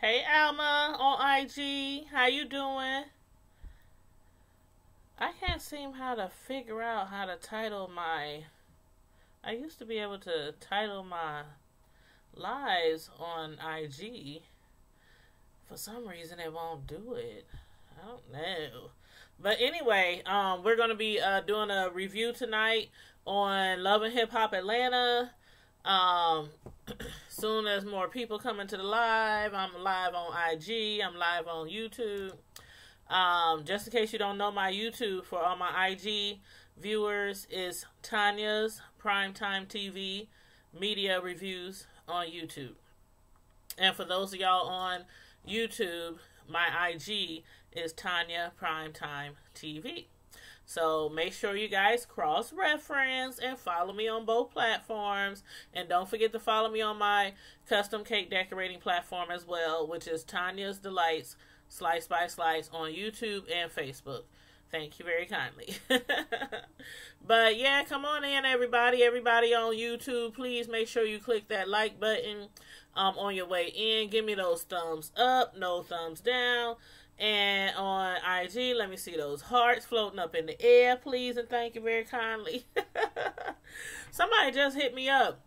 Hey Alma on IG, how you doing? I can't seem how to figure out how to title my. I used to be able to title my lives on IG. For some reason, it won't do it. I don't know. But anyway, we're gonna be doing a review tonight on Love and Hip Hop Atlanta. Um, soon as more people come into the live, I'm live on IG. I'm live on YouTube. Just in case you don't know, my YouTube for all my IG viewers is Tanya's Primetime TV Media Reviews on YouTube. And for those of y'all on YouTube, my IG is Tanya Primetime TV. So make sure you guys cross-reference and follow me on both platforms. And don't forget to follow me on my custom cake decorating platform as well, which is Tanya's Delights Slice by Slice on YouTube and Facebook. Thank you very kindly. But yeah, come on in, everybody. Everybody on YouTube, please make sure you click that like button on your way in. Give me those thumbs up, no thumbs down. And on IG, let me see those hearts floating up in the air, please, and thank you very kindly. Somebody just hit me up.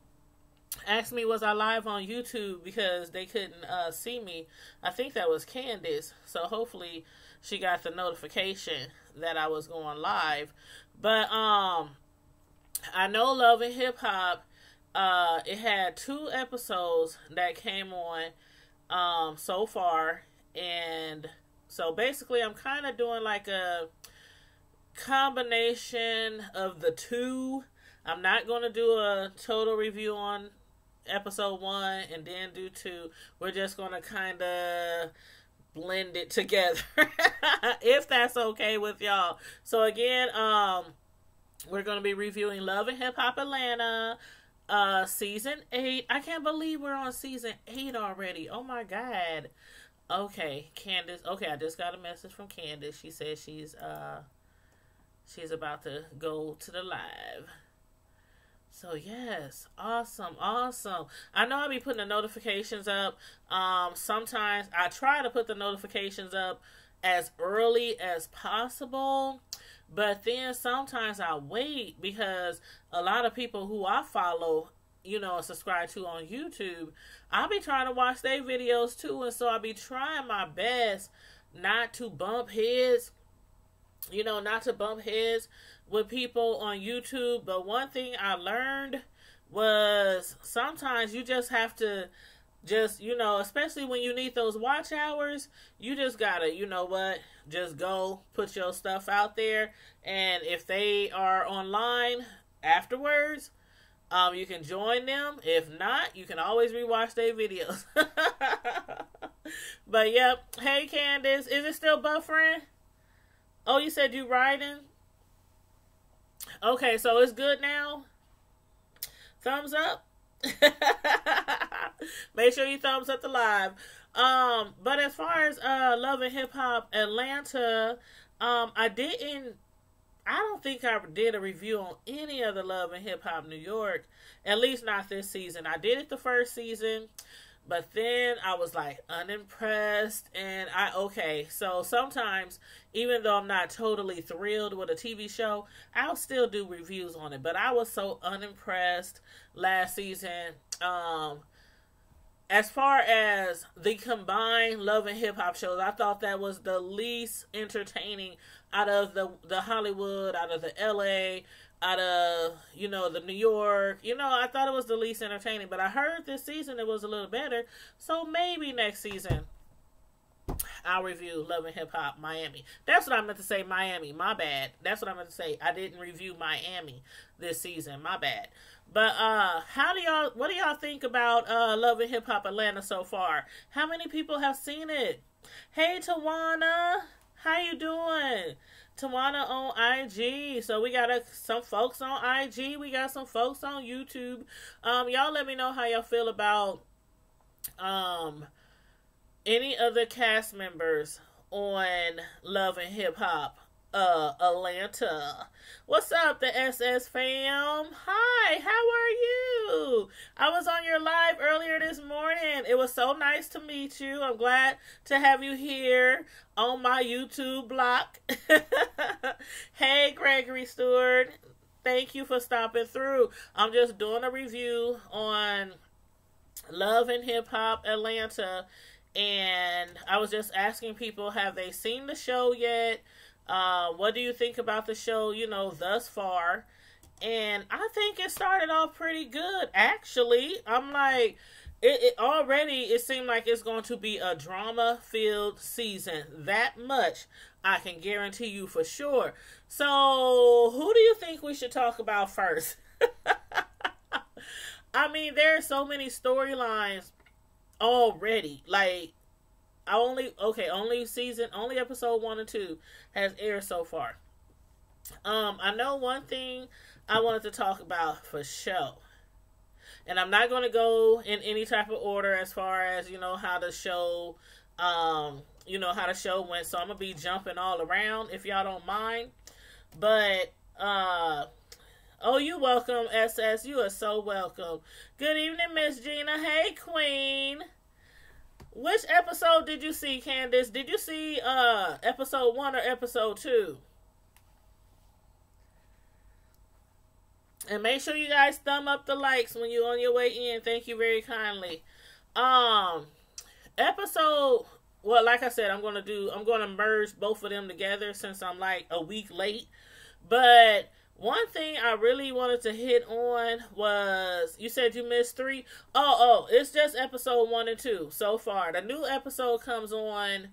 Asked me was I live on YouTube because they couldn't see me. I think that was Candace. So hopefully she got the notification that I was going live. But I know Love and Hip Hop, it had 2 episodes that came on so far. And so basically I'm kind of doing like a combination of the 2. I'm not going to do a total review on episode 1 and then do 2. We're just going to kind of blend it together if that's okay with y'all. So again, we're going to be reviewing Love and Hip Hop Atlanta season 8. I can't believe we're on season 8 already. Oh my god. Okay, Candace. Okay, I just got a message from Candace. She says she's about to go to the live. So yes, awesome. I know I'll be putting the notifications up. Sometimes I try to put the notifications up as early as possible, but then sometimes I wait because a lot of people who I follow, subscribe to on YouTube, I'll be trying to watch their videos too, and so I'll be trying my best not to bump heads, with people on YouTube. But one thing I learned was sometimes you just have to especially when you need those watch hours, you just gotta, just go put your stuff out there. And if they are online afterwards, you can join them. If not, you can always rewatch their videos. But yep. Hey Candace, is it still buffering? Oh, you said you riding? Okay, so it's good now? Thumbs up? Make sure you thumbs up the live. But as far as Love and Hip Hop Atlanta, I don't think I did a review on any of the Love and Hip Hop New York, at least not this season. I did it the first season, but then I was like unimpressed, and so sometimes, even though I'm not totally thrilled with a TV show, I'll still do reviews on it. But I was so unimpressed last season. As far as the combined Love and Hip Hop shows, I thought that was the least entertaining out of the Hollywood, out of the LA, out of, the New York. I thought it was the least entertaining. But I heard this season it was a little better. So maybe next season I'll review Love and Hip Hop Miami. That's what I meant to say, Miami. My bad. That's what I meant to say. I didn't review Miami this season. My bad. But what do y'all think about Love and Hip Hop Atlanta so far? How many people have seen it? Hey Tawana, how you doing? Tawana on IG. So we got some folks on IG. We got some folks on YouTube. Y'all let me know how y'all feel about any other cast members on Love and Hip Hop Atlanta. What's up, the SS fam? Hi, how are you? I was on your live earlier this morning. It was so nice to meet you. I'm glad to have you here on my YouTube block. Hey, Gregory Stewart. Thank you for stopping through. I'm just doing a review on Love and Hip Hop Atlanta. And I was just asking people, have they seen the show yet? What do you think about the show, thus far? And I think it started off pretty good, actually. I'm like, it seemed like it's going to be a drama-filled season. That much I can guarantee you for sure. So, who do you think we should talk about first? I mean, there are so many storylines already. Like, only episode 1 and 2 has aired so far. I know one thing I wanted to talk about for sure. And I'm not going to go in any type of order as far as, how the show, how the show went. So I'm going to be jumping all around if y'all don't mind. But, oh, you welcome, SS. You are so welcome. Good evening, Miss Gina. Hey, Queen. Which episode did you see, Candace? Did you see episode 1 or episode 2? And make sure you guys thumb up the likes when you're on your way in. Thank you very kindly. Like I said, I'm going to merge both of them together since I'm like a week late. But one thing I really wanted to hit on was, you said you missed 3? Oh, it's just episode 1 and 2 so far. The new episode comes on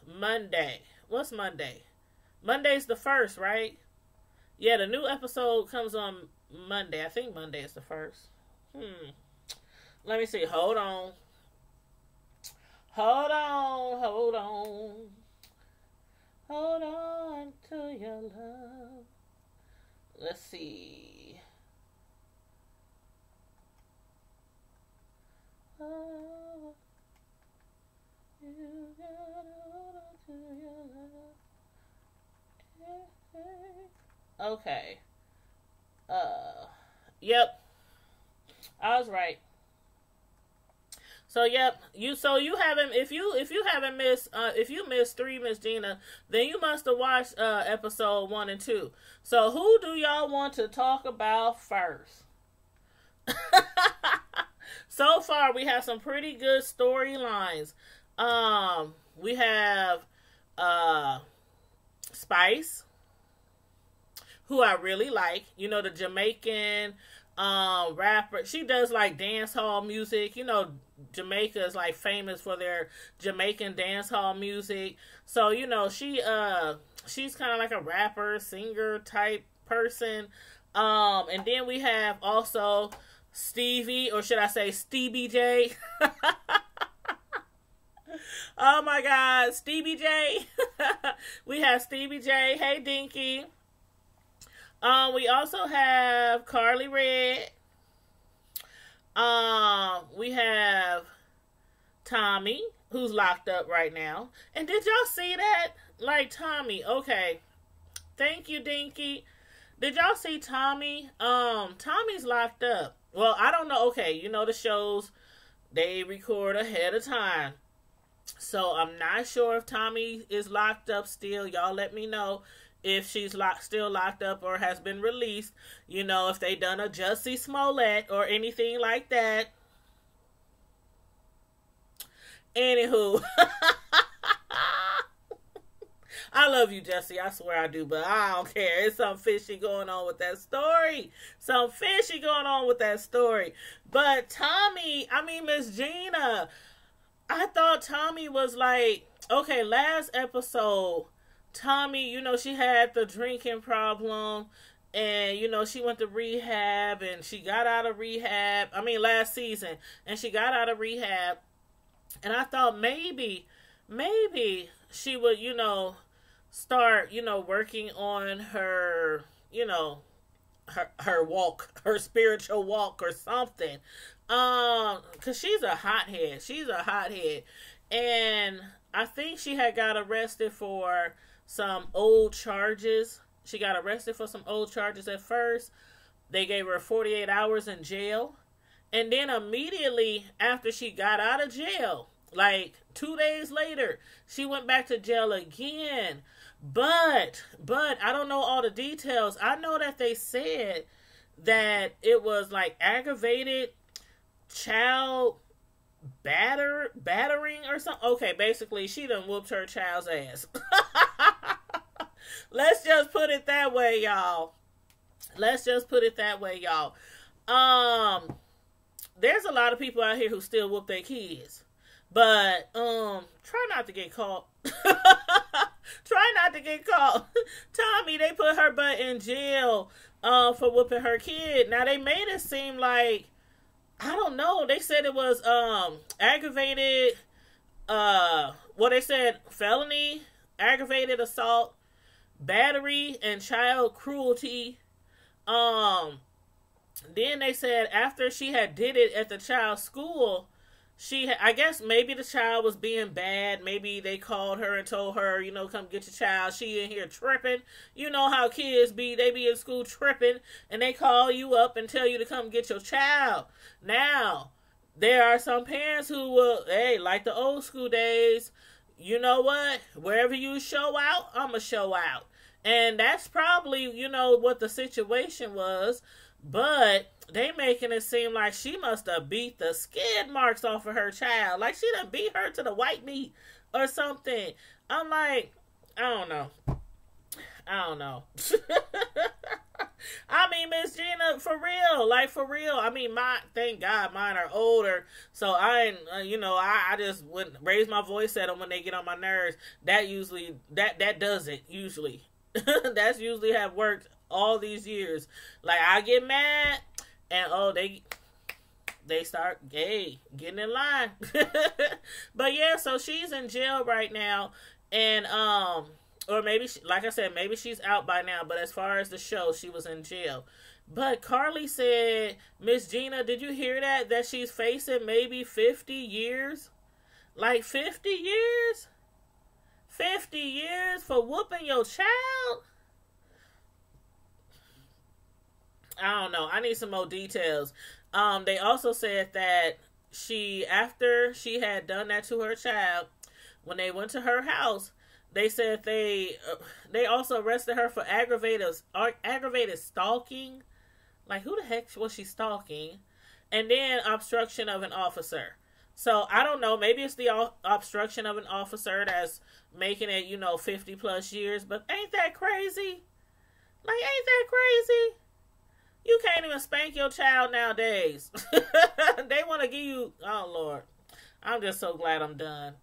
Monday. What's Monday? Monday's the 1st, right? Yeah, the new episode comes on Monday. I think Monday is the 1st. Let me see. Hold on. Hold on to your love. Let's see. Oh, you gotta hold on to your love. Okay. Yep. I was right. So yep, you haven't, if you haven't missed if you missed 3, Miss Gina, then you must have watched episode 1 and 2. So who do y'all want to talk about first? So far we have some pretty good storylines. We have Spice, who I really like, the Jamaican rapper. She does like dance hall music. Jamaica is like famous for their Jamaican dance hall music. So, she's kind of like a rapper, singer type person. And then we have also Stevie, or should I say Stevie J? Oh my God, Stevie J. We have Stevie J. Hey, Dinky. We also have Carly Red. We have Tommy, who's locked up right now. And did y'all see that? Like, Tommy, okay. Thank you, Dinky. Did y'all see Tommy? Tommy's locked up. Well, I don't know. Okay, the shows, they record ahead of time. So I'm not sure if Tommy is locked up still. Y'all let me know if she's still locked up or has been released. If they done a Jussie Smollett or anything like that. Anywho. I love you, Jussie. I swear I do, but I don't care. It's something fishy going on with that story. But Tommy, Miss Gina, I thought Tommy was like, okay, last episode, Tommy, she had the drinking problem, and, she went to rehab, and she got out of rehab, last season, and she got out of rehab, and I thought maybe she would, start, working on her, her walk, her spiritual walk or something. Cause she's a hothead. And I think she had got arrested for some old charges. She got arrested for some old charges at first. They gave her 48 hours in jail. And then immediately after she got out of jail, like 2 days later, she went back to jail again. But I don't know all the details. I know that they said that it was like aggravated child battering or something. Okay, basically she done whooped her child's ass. Let's just put it that way, y'all. There's a lot of people out here who still whoop their kids. But try not to get caught. Try not to get caught. Tommy, they put her butt in jail for whooping her kid. Now they made it seem like, I don't know, they said it was aggravated they said felony, aggravated assault, battery, and child cruelty. Then they said after she had did it at the child's school, I guess maybe the child was being bad. Maybe they called her and told her, come get your child. She in here tripping. You know how kids be. They be in school tripping. And they call you up and tell you to come get your child. Now, there are some parents who will, like the old school days, you know what? Wherever you show out, I'm going to show out. And that's probably, what the situation was. But they making it seem like she must have beat the skid marks off of her child. Like she done beat her to the white meat or something. I'm like, I don't know. I mean, Miss Gina, for real. I mean, thank God mine are older. So I just wouldn't raise my voice at them when they get on my nerves. That usually, that does it, usually. That's usually have worked all these years. Like, I get mad, and they start getting in line. But yeah, so she's in jail right now, and or maybe like I said, maybe she's out by now. But as far as the show, she was in jail. But Carly said, Miss Gina, did you hear that she's facing maybe 50 years? Like 50 years? 50 years for whooping your child? I don't know. I need some more details. They also said that after she had done that to her child, when they went to her house, they said they also arrested her for aggravated stalking. Like, who the heck was she stalking? And then obstruction of an officer. So, I don't know. Maybe it's the obstruction of an officer that's making it, 50 plus years. But ain't that crazy? Like, ain't that crazy? You can't even spank your child nowadays. They want to give you... Oh, Lord. I'm just so glad I'm done.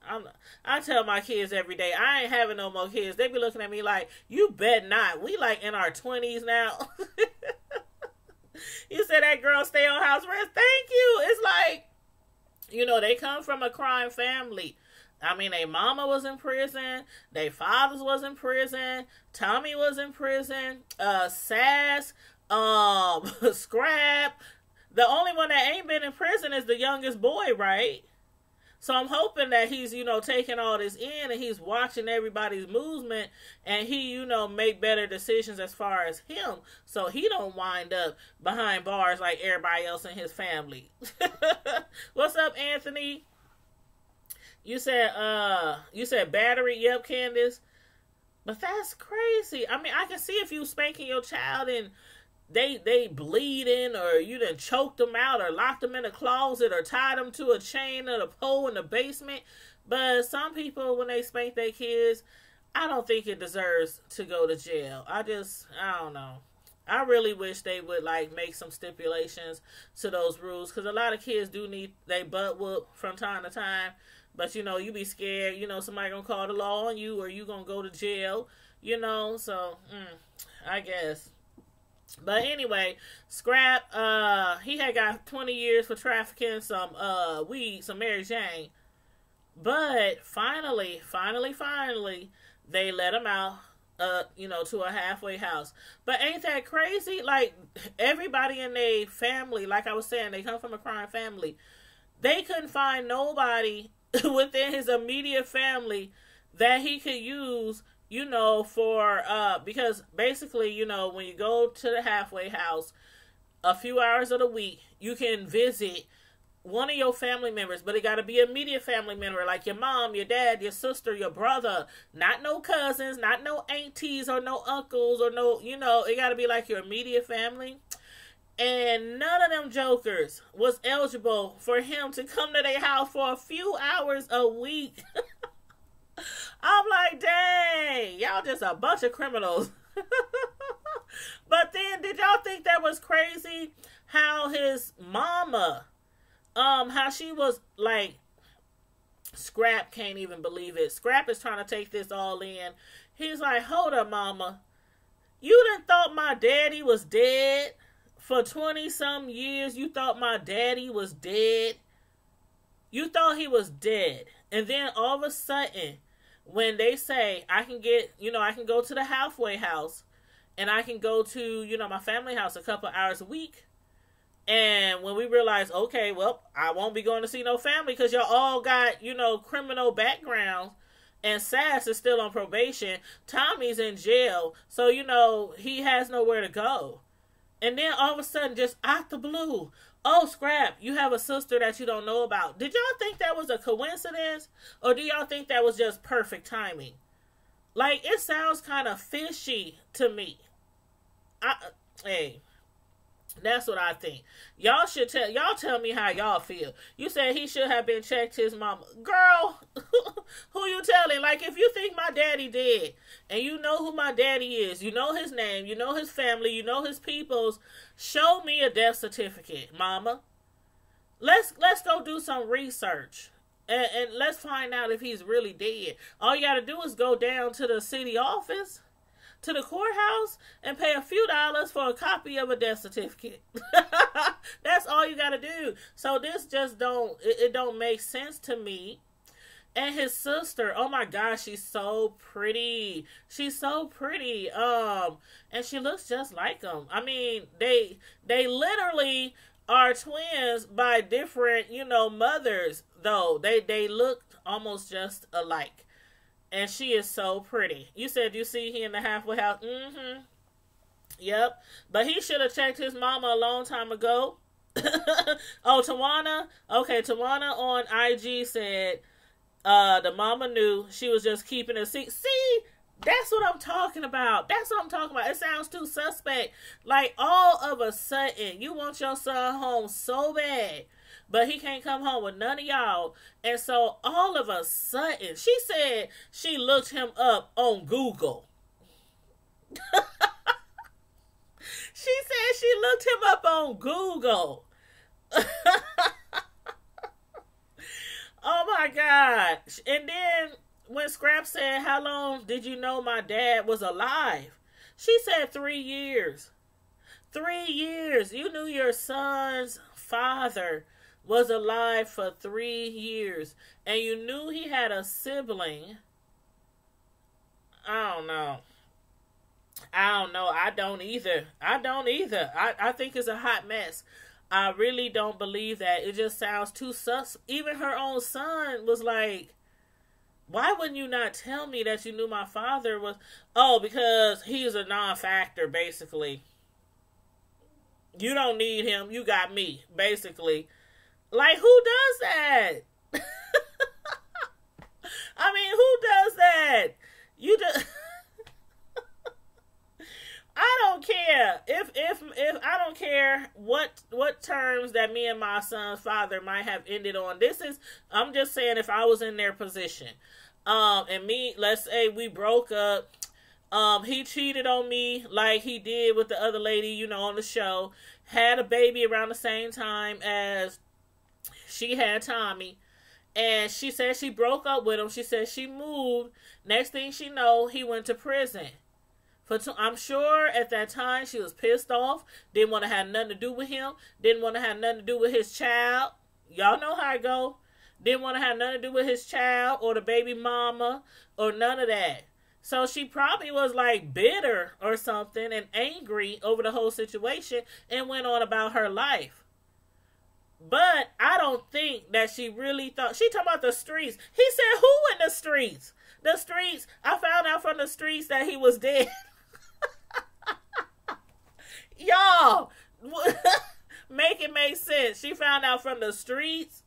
I tell my kids every day, I ain't having no more kids. They be looking at me like, you bet not. We like in our 20s now. You said that girl stay on house arrest. Thank you. It's like, they come from a crime family. I mean, their mama was in prison. Their fathers was in prison. Tommy was in prison. Sass... Scrap. The only one that ain't been in prison is the youngest boy, right? So I'm hoping that he's, taking all this in and he's watching everybody's movement and he, make better decisions as far as him so he don't wind up behind bars like everybody else in his family. What's up, Anthony? You said battery. Yep, Candace. But that's crazy. I mean, I can see if you spanking your child and they bleeding, or you done choked them out, or locked them in a closet, or tied them to a chain or a pole in the basement. But some people, when they spank their kids, I don't think it deserves to go to jail. I don't know. I really wish they would make some stipulations to those rules, because a lot of kids do need their butt whooped from time to time. But you be scared, somebody gonna call the law on you, or you gonna go to jail, so I guess. But anyway, Scrap, he had got 20 years for trafficking some weed, some Mary Jane. But finally, they let him out, to a halfway house. But ain't that crazy? Like, everybody in their family, like I was saying, they come from a crime family. They couldn't find nobody within his immediate family that he could use, for, because basically, when you go to the halfway house, a few hours of the week, you can visit one of your family members, but it got to be an immediate family member, like your mom, your dad, your sister, your brother, not no cousins, not no aunties or no uncles or no, it got to be like your immediate family. And none of them jokers was eligible for him to come to their house for a few hours a week. I'm like, dang, y'all just a bunch of criminals. But then, did y'all think that was crazy? How his mama, how she was like, Scrap can't even believe it. Scrap is trying to take this all in. He's like, hold up, mama. You done thought my daddy was dead for 20-some years. You thought my daddy was dead. You thought he was dead. And then all of a sudden, when they say, I can go to the halfway house, and I can go to, my family house a couple hours a week. And when we realize, okay, well, I won't be going to see no family because y'all all got, criminal backgrounds. And Sass is still on probation. Tommy's in jail. So, he has nowhere to go. And then all of a sudden, just out the blue, oh, Scrap, you have a sister that you don't know about. Did y'all think that was a coincidence? Or do y'all think that was just perfect timing? Like, it sounds kind of fishy to me. Hey, that's what I think. Y'all tell me how y'all feel. You said he should have been checked his mama. Girl, who you telling? Like, if you think my daddy dead, and you know who my daddy is, you know his name, you know his family, you know his peoples, show me a death certificate, mama. Let's go do some research. And let's find out if he's really dead. All you got to do is go down to the city office, to the courthouse, and pay a few dollars for a copy of a death certificate. That's all you got to do. So this just don't make sense to me. And his sister, oh my gosh, she's so pretty. She's so pretty. And she looks just like him. I mean, they literally are twins by different, mothers, though. They look almost just alike. And she is so pretty. You said you see he in the halfway house? Mm-hmm. Yep. But he should have checked his mama a long time ago. Oh, Tawana? Okay, Tawana on IG said the mama knew. She was just keeping it secret. See? That's what I'm talking about. That's what I'm talking about. It sounds too suspect. Like, all of a sudden, you want your son home so bad, but he can't come home with none of y'all. And so, all of a sudden, she said she looked him up on Google. She said she looked him up on Google. Oh, my God. And then, when Scrap said, how long did you know my dad was alive? She said 3 years. 3 years. You knew your son's father was alive for 3 years. And you knew he had a sibling. I don't know. I don't either. I think it's a hot mess. I really don't believe that. It just sounds too sus. Even her own son was like, why wouldn't you not tell me that you knew my father was... Oh, because he's a non-factor, basically. You don't need him. You got me, basically. Like, who does that? I mean, who does that? You just... I don't care. If I don't care what terms that me and my son's father might have ended on. I'm just saying, if I was in their position, and me, let's say we broke up, he cheated on me like he did with the other lady, on the show, had a baby around the same time as she had Tommy, and she said she broke up with him. She said she moved. Next thing she know, he went to prison. I'm sure at that time she was pissed off, didn't want to have nothing to do with him, didn't want to have nothing to do with his child. Y'all know how it go. Didn't want to have nothing to do with his child or the baby mama or none of that. So she probably was like bitter or something and angry over the whole situation and went on about her life. But I don't think that she really thought. She talking about the streets. He said, who in the streets? The streets. I found out from the streets that he was dead. Y'all. Make it make sense. She found out from the streets.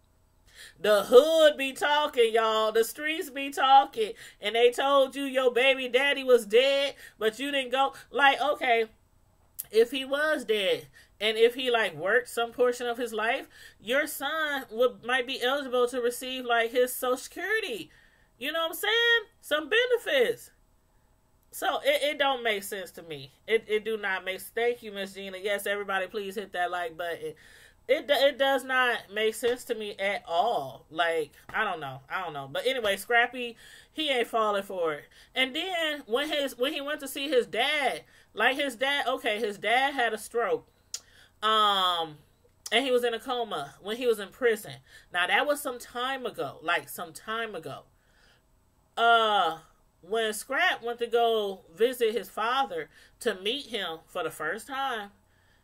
The hood be talking, y'all. The streets be talking. And they told you your baby daddy was dead, but you didn't go. Like, okay, if he was dead, and if he like worked some portion of his life, your son might be eligible to receive like his Social Security. You know what I'm saying? Some benefits. So it don't make sense to me. It do not make. Thank you, Miss Gina. Yes, everybody, please hit that like button. It does not make sense to me at all. Like, I don't know. But anyway, Scrappy, he ain't falling for it. And then when he went to see his dad, his dad had a stroke. And he was in a coma when he was in prison. Now that was some time ago. When Scrap went to go visit his father to meet him for the first time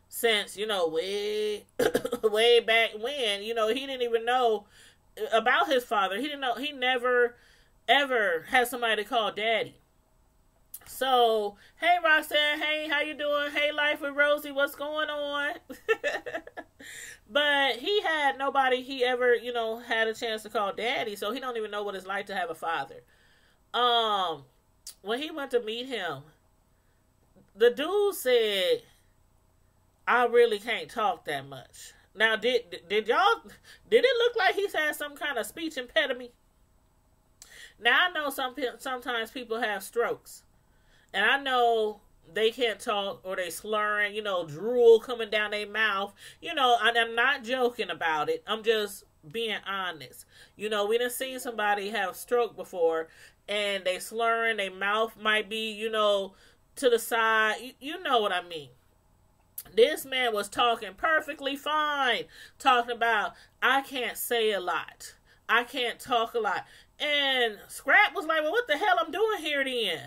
since, way back when, he didn't even know about his father. He didn't know, he never, ever had somebody to call daddy. So, hey, Roxanne, hey, how you doing? Hey, Life with Rosie, what's going on? But he had nobody he ever, had a chance to call daddy, so he don't even know what it's like to have a father. When he went to meet him, the dude said, I really can't talk that much. Now, did it look like he's had some kind of speech impediment? Now, I know sometimes people have strokes, and I know they can't talk or they slurring, drool coming down their mouth. I'm not joking about it. I'm just being honest. We done seen somebody have a stroke before, and they slurring, their mouth might be, to the side. You know what I mean. This man was talking perfectly fine. Talking about, I can't say a lot. I can't talk a lot. And Scrap was like, well, what the hell I'm doing here then?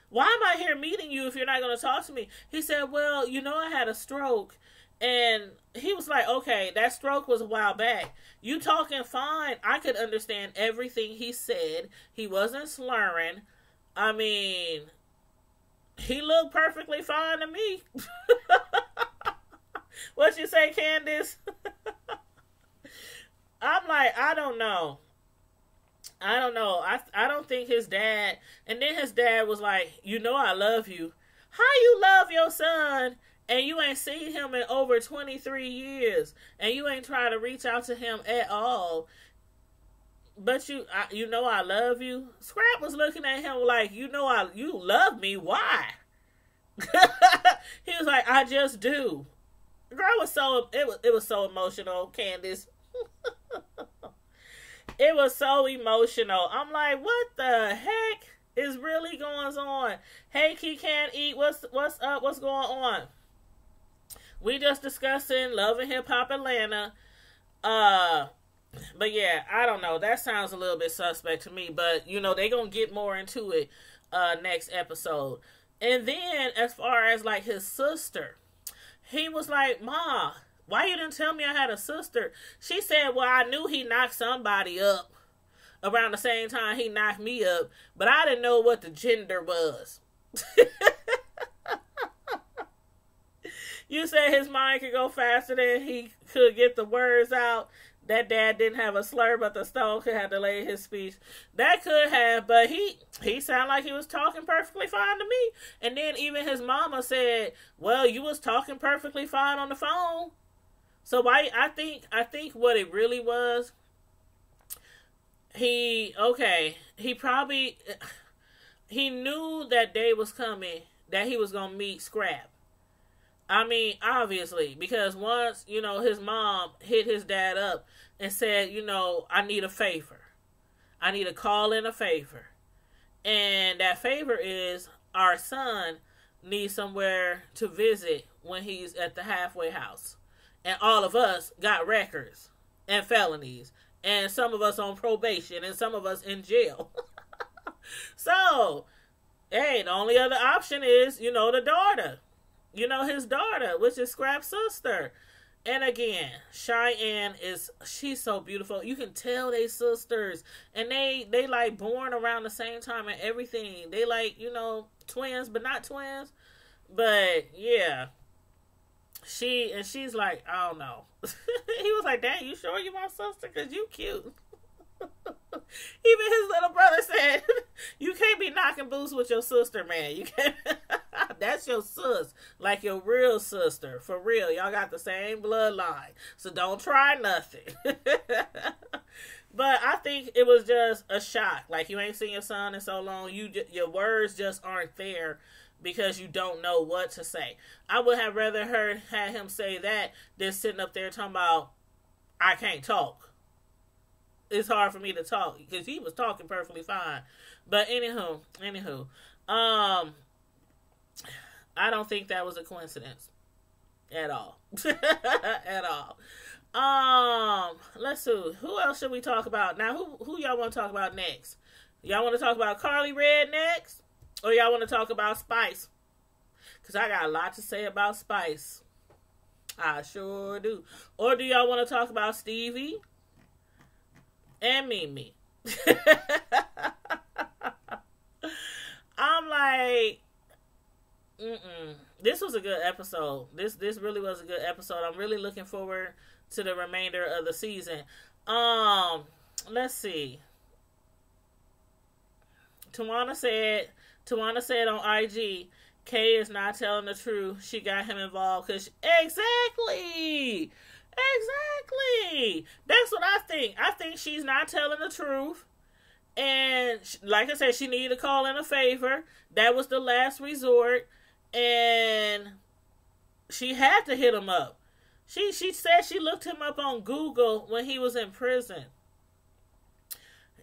Why am I here meeting you if you're not going to talk to me? He said, well, I had a stroke. And he was like, okay, that stroke was a while back. You talking fine. I could understand everything he said. He wasn't slurring. I mean, he looked perfectly fine to me. What you say, Candace? I'm like, I don't know. I don't think his dad, and then his dad was like, I love you. How you love your son and you ain't seen him in over 23 years and you ain't trying to reach out to him at all, but I love you? Scrap was looking at him like, you love me, why? He was like, I just do. Girl, it was so emotional, Candace. It was so emotional. I'm like, what the heck is really going on? Hey, Key Can't Eat, what's up? What's going on? We just discussing Love and Hip Hop Atlanta. But yeah, I don't know. That sounds a little bit suspect to me. But, they gonna get more into it next episode. And then, as far as, like, his sister, he was like, Ma, why you didn't tell me I had a sister? She said, well, I knew he knocked somebody up around the same time he knocked me up, but I didn't know what the gender was. You said his mind could go faster than he could get the words out. That dad didn't have a slur, but the stone could have delayed his speech. That could have, but he sounded like he was talking perfectly fine to me. And then even his mama said, well, you was talking perfectly fine on the phone. So I think what it really was, he knew that day was coming, that he was going to meet Scrap. I mean, obviously, because once, his mom hit his dad up and said, I need a favor. I need to call in a favor. And that favor is our son needs somewhere to visit when he's at the halfway house. And all of us got records and felonies. And some of us on probation and some of us in jail. So, hey, the only other option is, the daughter. His daughter, which is Scrap's sister. And again, Cheyenne she's so beautiful. You can tell they sisters. And they like born around the same time and everything. They like, twins, but not twins. But yeah, she's like, I don't know. He was like, dang, you sure you my sister? Because you cute. Even his little brother said, you can't be knocking boots with your sister, man. You can't. That's your sis. Like your real sister. For real. Y'all got the same bloodline. So don't try nothing. But I think it was just a shock. Like, you ain't seen your son in so long. Your words just aren't there because you don't know what to say. I would have rather had him say that than sitting up there talking about, I can't talk. It's hard for me to talk because he was talking perfectly fine. But anywho, I don't think that was a coincidence at all. At all. Let's see. Who else should we talk about? Now, who y'all want to talk about next? Y'all want to talk about Carly Red next? Or y'all want to talk about Spice? Because I got a lot to say about Spice. I sure do. Or do y'all want to talk about Stevie and Mimi? I'm like, this was a good episode. This really was a good episode. I'm really looking forward to the remainder of the season. Let's see. Tawana said on IG, Kay is not telling the truth. She got him involved because exactly. That's what I think. I think she's not telling the truth. And like I said, she needed to call in a favor. That was the last resort. And she had to hit him up. She said she looked him up on Google when he was in prison.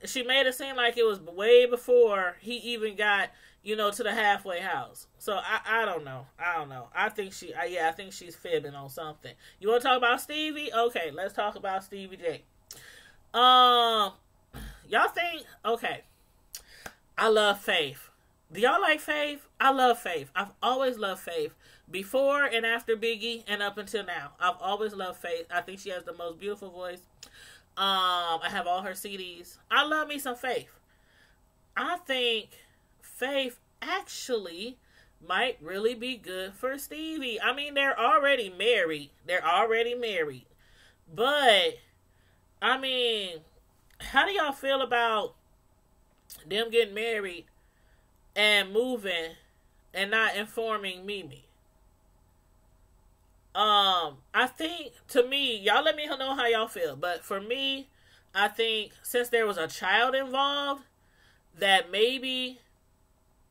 She made it seem like it was way before he even got, to the halfway house. So I don't know. I think she's fibbing on something. You want to talk about Stevie? Okay, let's talk about Stevie J. Y'all think, okay, I love Faith. Do y'all like Faith? I love Faith. I've always loved Faith. Before and after Biggie and up until now. I've always loved Faith. I think she has the most beautiful voice. I have all her CDs. I love me some Faith. I think Faith actually might really be good for Stevie. I mean, they're already married. But, I mean, how do y'all feel about them getting married and moving and not informing Mimi? I think, to me, y'all let me know how y'all feel, but for me, I think since there was a child involved, that maybe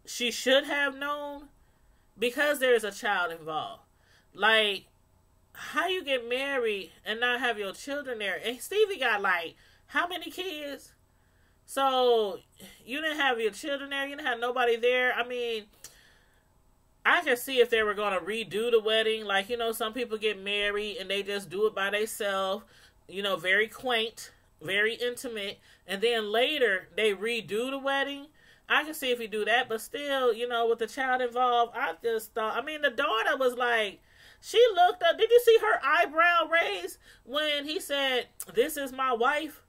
she should have known because there's a child involved. Like, how you get married and not have your children there? And Stevie got, like, how many kids? So, you didn't have your children there, you didn't have nobody there. I mean, I could see if they were going to redo the wedding. Like, some people get married and they just do it by themselves. Very quaint, very intimate. And then later, they redo the wedding. I can see if you do that. But still, with the child involved, I just thought, I mean, the daughter was like, she looked up. Did you see her eyebrow raise when he said, "This is my wife"?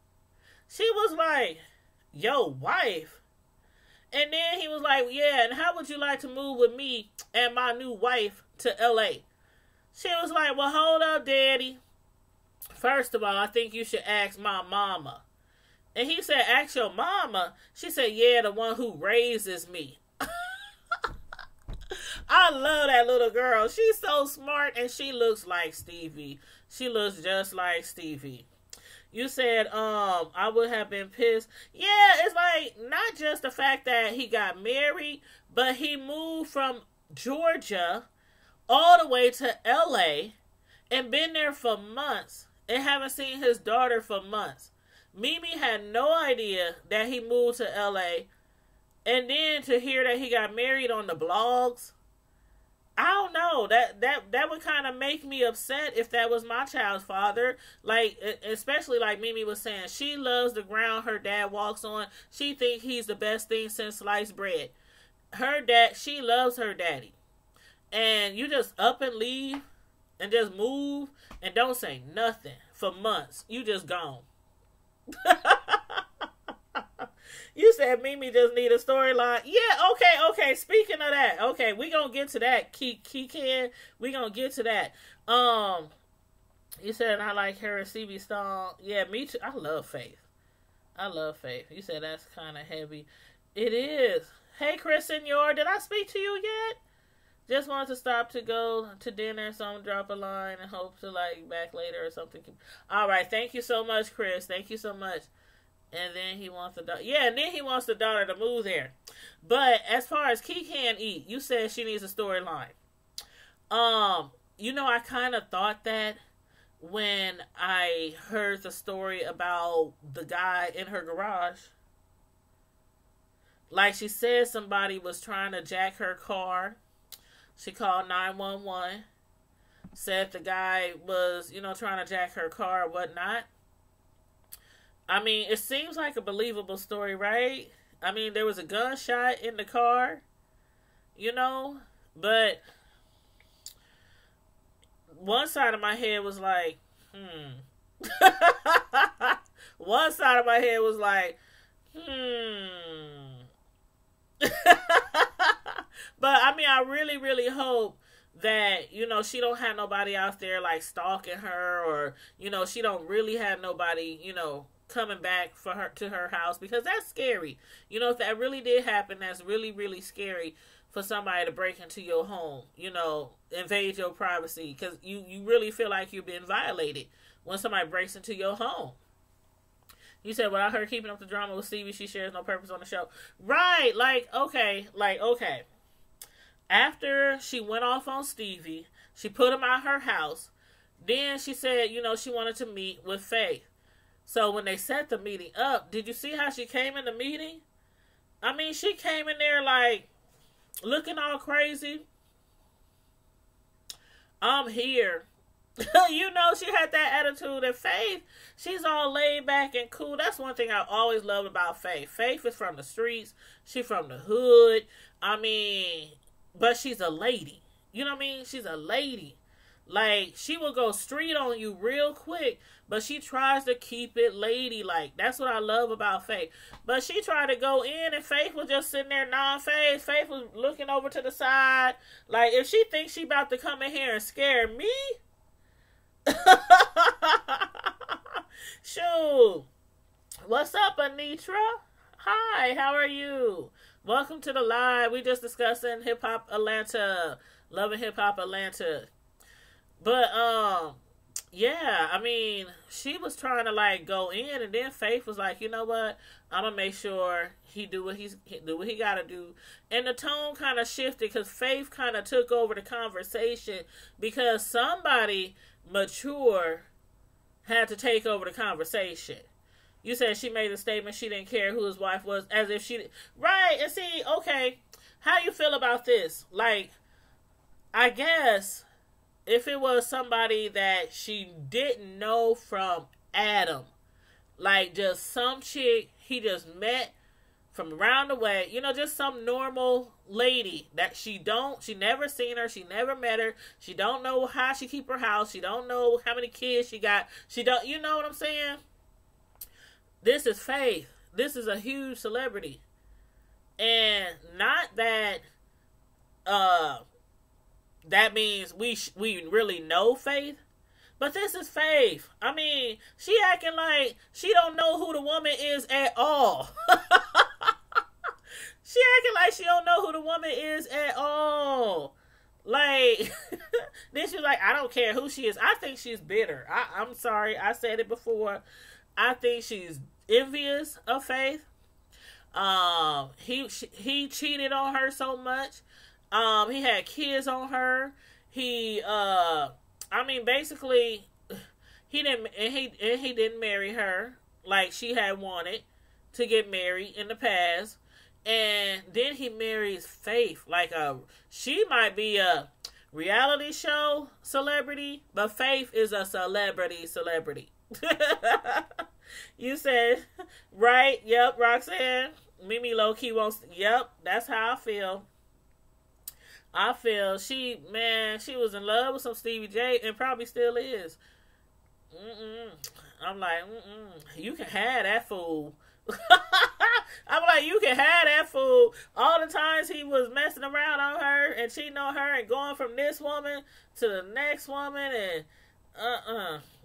She was like, "Yo, wife." And then he was like, "Yeah, and how would you like to move with me and my new wife to L.A.?" She was like, "Well, hold up, Daddy. First of all, I think you should ask my mama." And he said, "Ask your mama?" She said, "Yeah, the one who raises me." I love that little girl. She's so smart, and she looks like Stevie. She looks just like Stevie. You said, I would have been pissed. Yeah, it's like, not just the fact that he got married, but he moved from Georgia all the way to LA and been there for months and haven't seen his daughter for months. Mimi had no idea that he moved to LA. And then to hear that he got married on the blogs, I don't know. That would kind of make me upset if that was my child's father. Like, especially like Mimi was saying, she loves the ground her dad walks on. She thinks he's the best thing since sliced bread. She loves her daddy. And you just up and leave and just move and don't say nothing for months. You just gone. You said Mimi just need a storyline. Yeah, okay. Speaking of that, okay, we gonna get to that. Key we gonna get to that. You said I like her and CB Stone. Yeah, me too. I love Faith. You said that's kind of heavy. It is. Hey, Chris Senor, did I speak to you yet? Just wanted to stop to go to dinner, so I'm drop a line and hope to like back later or something. All right, thank you so much, Chris. Thank you so much. And then he wants the daughter. Yeah, and then he wants the daughter to move there. But as far as Key can't eat, you said she needs a storyline. I kind of thought that when I heard the story about the guy in her garage. Like she said, somebody was trying to jack her car. She called 911. Said the guy was, trying to jack her car or whatnot. I mean, it seems like a believable story, right? I mean, there was a gunshot in the car, but one side of my head was like, One side of my head was like, But, I mean, I really, really hope that, she don't have nobody out there, like, stalking her or, she don't really have nobody, coming back for her to her house, because that's scary. If that really did happen, that's really, really scary for somebody to break into your home, invade your privacy, because you really feel like you're being violated when somebody breaks into your home. You said, without her keeping up the drama with Stevie, she shares no purpose on the show. Right, okay. After she went off on Stevie, she put him out her house. Then she said, she wanted to meet with Faith. So when they set the meeting up, did you see how she came in the meeting? I mean, she came in there like looking all crazy. I'm here. She had that attitude. And Faith, she's all laid back and cool. That's one thing I always loved about Faith. Faith is from the streets. She's from the hood. I mean, but she's a lady. You know what I mean? She's a lady. Like, she will go street on you real quick, but she tries to keep it ladylike. That's what I love about Faith. But she tried to go in, and Faith was just sitting there non-phased. Faith was looking over to the side. Like, if she thinks she about to come in here and scare me, shoot. What's up, Anitra? Hi, how are you? Welcome to the live. We just discussing Hip Hop Atlanta. Loving Hip Hop Atlanta. But, yeah, I mean, she was trying to, like, go in, and then Faith was like, you know what, I'm going to make sure he do what he got to do. And the tone kind of shifted, because Faith kind of took over the conversation, because somebody mature had to take over the conversation. You said she made a statement she didn't care who his wife was, as if she... Right, and see, okay, how you feel about this? Like, I guess... if it was somebody that she didn't know from Adam, like just some chick he just met from around the way, just some normal lady that she never seen her, she never met her, she don't know how she keep her house, she don't know how many kids she got, she don't, you know what I'm saying? This is Faith. This is a huge celebrity. And not that, that means we really know Faith. But this is Faith. I mean, she acting like she don't know who the woman is at all. She acting like she don't know who the woman is at all. Like, then she's like, I don't care who she is. I think she's bitter. I'm sorry. I said it before. I think she's envious of Faith. He cheated on her so much. He had kids on her. Basically, he didn't marry her like she had wanted to get married in the past. And then he marries Faith. Like, she might be a reality show celebrity, but Faith is a celebrity. You said, right? Yep, Roxanne. Mimi low-key wants... Yep, that's how I feel. She was in love with some Stevie J and probably still is. I'm like, you can have that fool. I'm like, you can have that fool. All the times he was messing around on her and cheating on her and going from this woman to the next woman and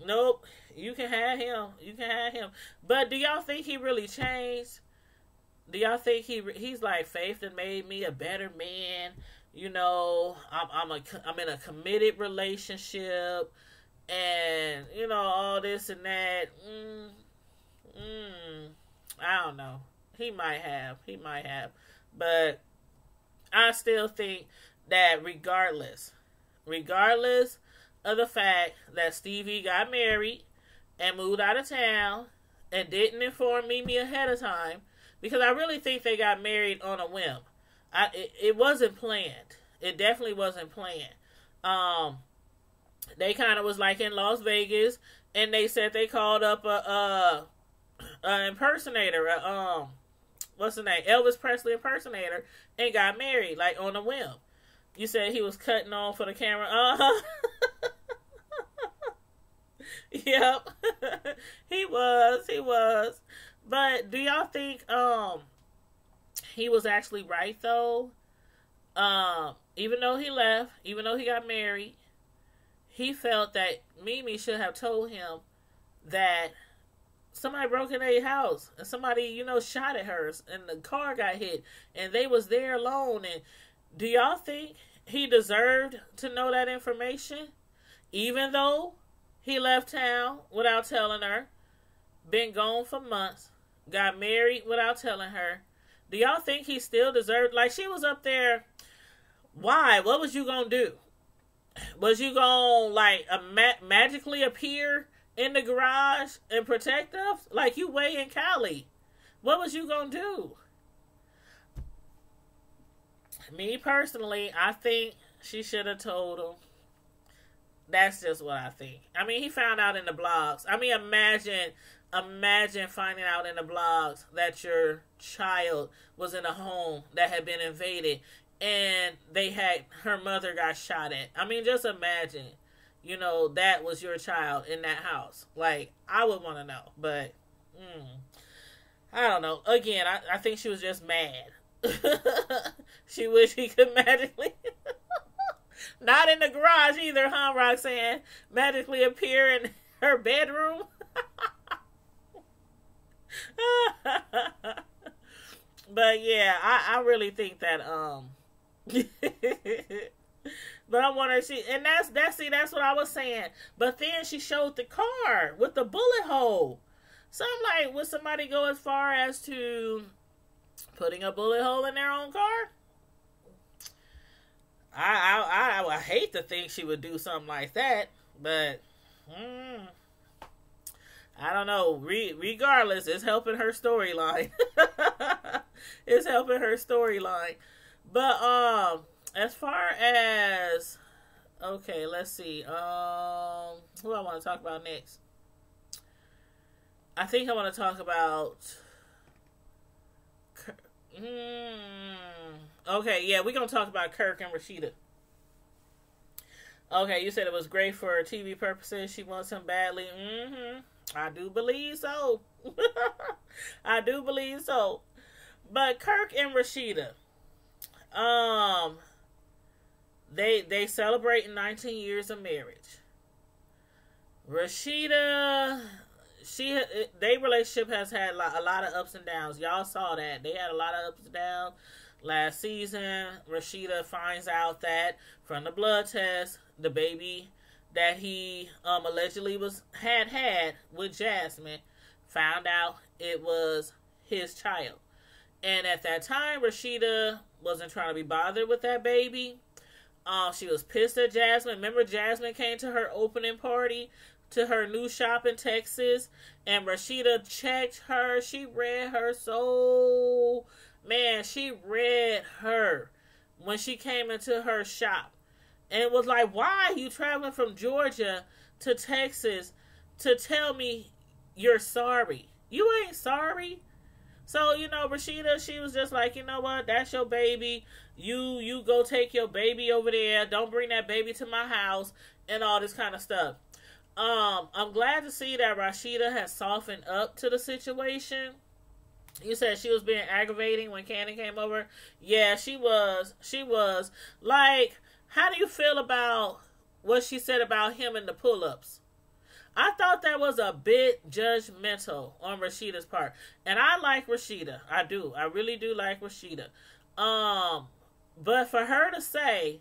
nope. You can have him. You can have him. But do y'all think he really changed? Do y'all think he's like, Faith that made me a better man? You know, I'm in a committed relationship, and you know all this and that. I don't know. He might have, but I still think that regardless of the fact that Stevie got married and moved out of town and didn't inform me ahead of time, because I really think they got married on a whim. It wasn't planned. It definitely wasn't planned. They kind of was like in Las Vegas, and they said they called up a impersonator, what's the name, Elvis Presley impersonator, and got married like on a whim. You said he was cutting on for the camera. Yep. He was. But do y'all think he was actually right though? Even though he left, even though he got married, he felt that Mimi should have told him that somebody broke in their house and somebody, you know, shot at her and the car got hit and they was there alone. And do y'all think he deserved to know that information? Even though he left town without telling her, been gone for months, got married without telling her. Do y'all think he still deserved, like she was up there, why? What was you gonna do? Was you gonna like magically appear in the garage and protect us? Like you way in Cali. What was you gonna do? Me personally, I think she should have told him. That's just what I think. I mean, he found out in the blogs. I mean, imagine finding out in the blogs that your child was in a home that had been invaded and her mother got shot at. I mean, just imagine, you know, that was your child in that house. Like, I would want to know, but I don't know. Again, I think she was just mad. She wished he could magically not in the garage either, huh, Roxanne? Magically appear in her bedroom. But yeah, I really think that but I want to see, and that's what I was saying. But then she showed the car with the bullet hole. So I'm like, would somebody go as far as to putting a bullet hole in their own car? I hate to think she would do something like that, but I don't know. Regardless, it's helping her storyline. It's helping her storyline. But as far as, okay, let's see. Who I want to talk about next? I think I want to talk about. Okay, yeah, we're gonna talk about Kirk and Rashida. Okay, you said it was great for TV purposes. She wants him badly. I do believe so. I do believe so. But Kirk and Rashida, they celebrating 19 years of marriage. Rashida, their relationship has had a lot of ups and downs. Y'all saw that. They had a lot of ups and downs. Last season, Rashida finds out that from the blood test, the baby that he allegedly had with Jasmine, found out it was his child. And at that time, Rashida wasn't trying to be bothered with that baby. She was pissed at Jasmine. Remember, Jasmine came to her opening party to her new shop in Texas, and Rashida checked her. She read her so... Man, she read her when she came into her shop. And it was like, why are you traveling from Georgia to Texas to tell me you're sorry? You ain't sorry. So, you know, Rashida, she was just like, you know what? That's your baby. You go take your baby over there. Don't bring that baby to my house and all this kind of stuff. I'm glad to see that Rashida has softened up to the situation. You said she was being aggravating when Candy came over. Yeah, she was. She was. Like, how do you feel about what she said about him in the pull-ups? I thought that was a bit judgmental on Rashida's part. And I like Rashida. I do. I really do like Rashida. But for her to say,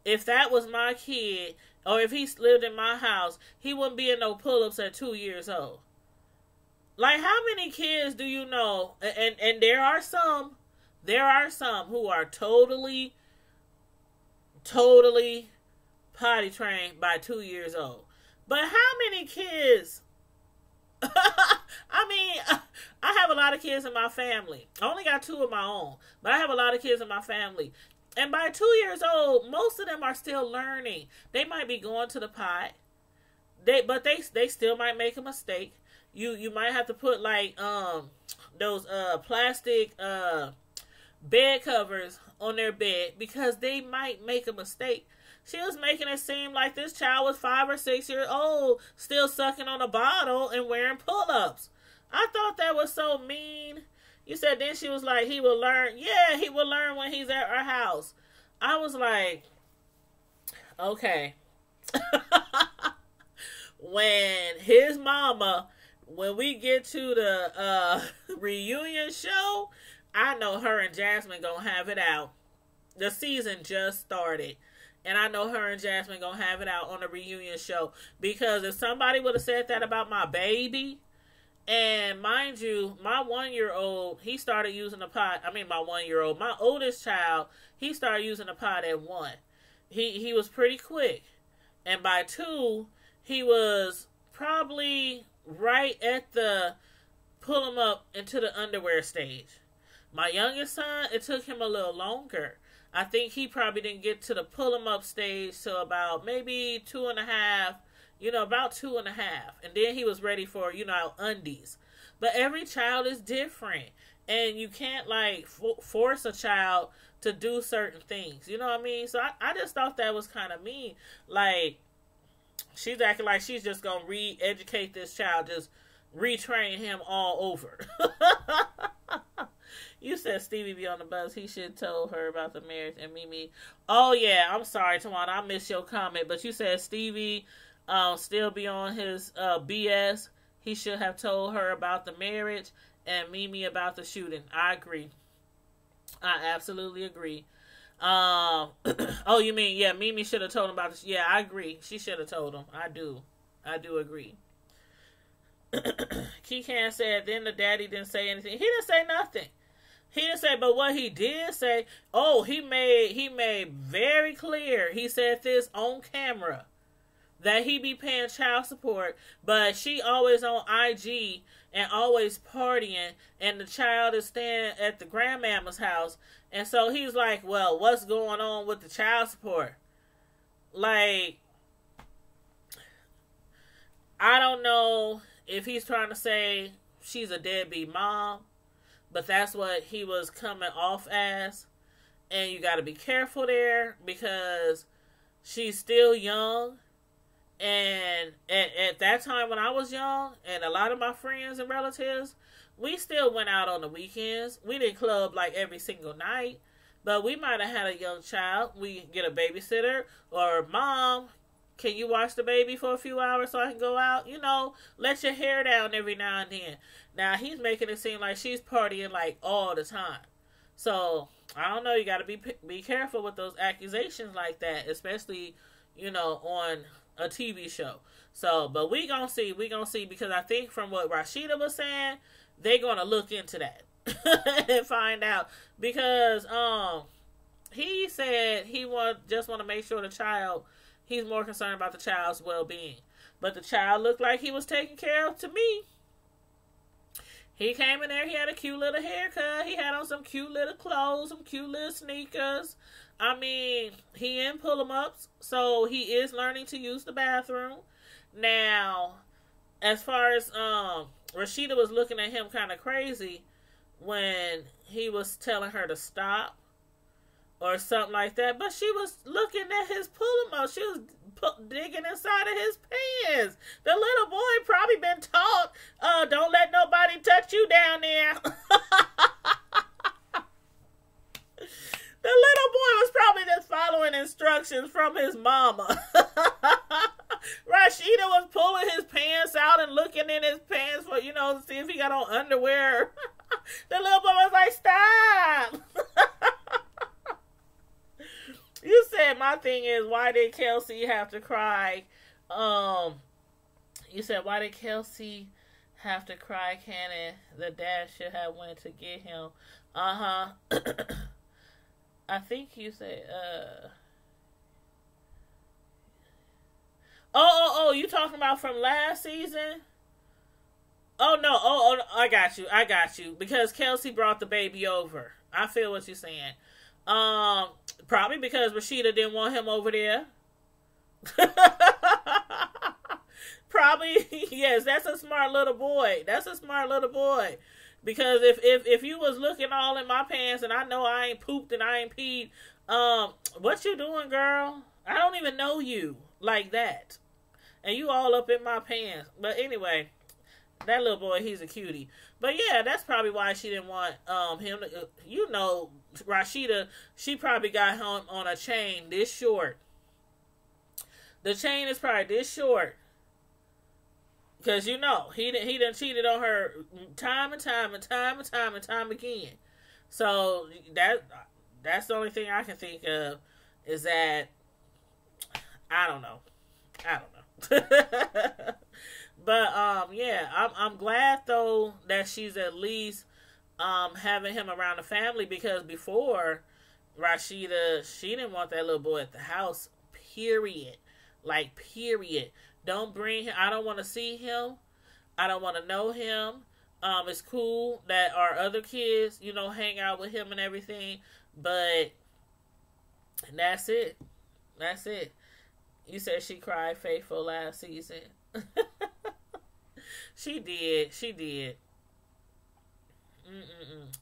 if that was my kid, or if he lived in my house, he wouldn't be in no pull-ups at 2 years old. Like, how many kids do you know? And there are some who are totally potty trained by 2 years old. But how many kids? I mean, I have a lot of kids in my family. I only got 2 of my own, but I have a lot of kids in my family. And by 2 years old, most of them are still learning. They might be going to the pot. But they still might make a mistake. You might have to put like those plastic bed covers on their bed because they might make a mistake. She was making it seem like this child was 5 or 6 years old, still sucking on a bottle and wearing pull-ups. I thought that was so mean. You said then she was like, he will learn. Yeah, he will learn when he's at our house. I was like, okay. When his mama, when we get to the reunion show, I know her and Jasmine gonna have it out. The season just started. And I know her and Jasmine gonna have it out on the reunion show. Because if somebody would have said that about my baby, and mind you, my 1-year-old, he started using the pot. I mean, my 1-year-old, my oldest child, he started using the pot at 1. He was pretty quick. And by 2, he was probably right at the pull him up into the underwear stage. My youngest son, it took him a little longer. I think he probably didn't get to the pull him up stage till about maybe 2.5, about 2.5. And then he was ready for, undies. But every child is different. And you can't, like, force a child to do certain things. You know what I mean? So I just thought that was kind of mean. Like, she's acting like she's just going to re-educate this child, just retrain him all over. You said Stevie be on the bus. He should have told her about the marriage and Mimi. Oh, yeah. I'm sorry, Tawana. I missed your comment. But you said Stevie still be on his BS. He should have told her about the marriage and Mimi about the shooting. I agree. I absolutely agree. Oh, you mean, yeah, Mimi should have told him about this. Yeah, I agree. She should have told him. I do agree. Keekan said, then the daddy didn't say anything. He didn't say nothing. He didn't say, but what he did say, he made very clear, he said this on camera, that he be paying child support, but she always on IG and always partying, and the child is staying at the grandmama's house, and so he's like, well, what's going on with the child support? Like, I don't know if he's trying to say she's a deadbeat mom, but that's what he was coming off as. And you got to be careful there because she's still young. And at that time when I was young, and a lot of my friends and relatives, we still went out on the weekends. We didn't club like every single night. But we might have had a young child. We get a babysitter. Or, Mom, can you watch the baby for a few hours so I can go out? Let your hair down every now and then. Now, he's making it seem like she's partying, like, all the time. So, I don't know. You got to be careful with those accusations like that, especially, on a TV show. So, but we gonna see. Because I think from what Rashida was saying, they're going to look into that and find out. Because he said he just want to make sure he's more concerned about the child's well-being. But the child looked like he was taken care of to me. He came in there, he had a cute little haircut. He had on some cute little clothes, some cute little sneakers. I mean, he in pull-em-ups, so he is learning to use the bathroom. Now, as far as Rashida was looking at him kind of crazy when he was telling her to stop or something like that. But she was looking at his pull-em-up. She was digging inside of his pants. The little boy probably been taught, don't let nobody touch you down there. following instructions from his mama. Rashida was pulling his pants out and looking in his pants for, to see if he got on underwear. The little boy was like, stop. You said my thing is, why did Kelsey have to cry? You said, why did Kelsey have to cry, Cannon? The dad should have went to get him. I think you said, Oh, you talking about from last season? Oh, no. I got you. Because Kelsey brought the baby over. I feel what you're saying. Probably because Rashida didn't want him over there. Probably, yes, that's a smart little boy. Because if you was looking all in my pants and I know I ain't pooped and I ain't peed, what you doing, girl? I don't even know you like that. And you all up in my pants. But anyway, that little boy, he's a cutie. But yeah, that's probably why she didn't want him to, Rashida, she probably got him on a chain this short. The chain is probably this short. Because he done cheated on her time and time again. So that's the only thing I can think of is that I don't know. But yeah, I'm glad though that she's at least having him around the family, because before Rashida, she didn't want that little boy at the house. Period. Don't bring him. I don't want to see him. I don't want to know him. It's cool that our other kids, hang out with him and everything, but that's it. You said she cried faithful last season. She did.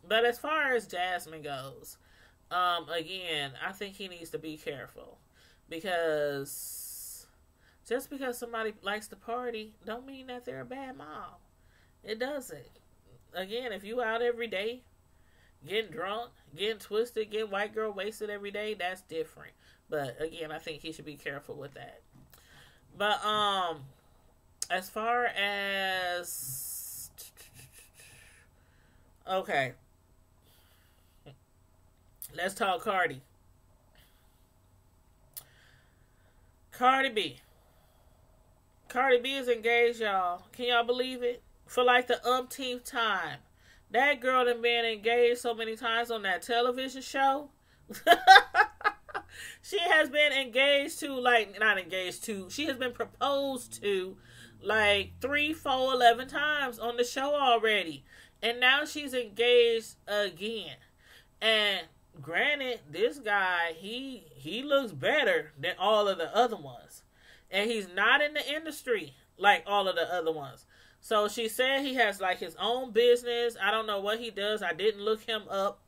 But as far as Jasmine goes, again, I think he needs to be careful, because just because somebody likes to party don't mean that they're a bad mom. It doesn't. Again, if you out every day, getting drunk, getting twisted, getting white girl wasted every day, that's different. But again, I think he should be careful with that. But as far as okay, let's talk Cardi. Cardi B is engaged, y'all. Can y'all believe it? For like the umpteenth time. That girl done been engaged so many times on that television show. She has been engaged to, she has been proposed to like 3, 4, 11 times on the show already. And now she's engaged again. And granted, this guy, he looks better than all of the other ones. And he's not in the industry like all of the other ones. So she said he has like his own business. I don't know what he does. I didn't look him up.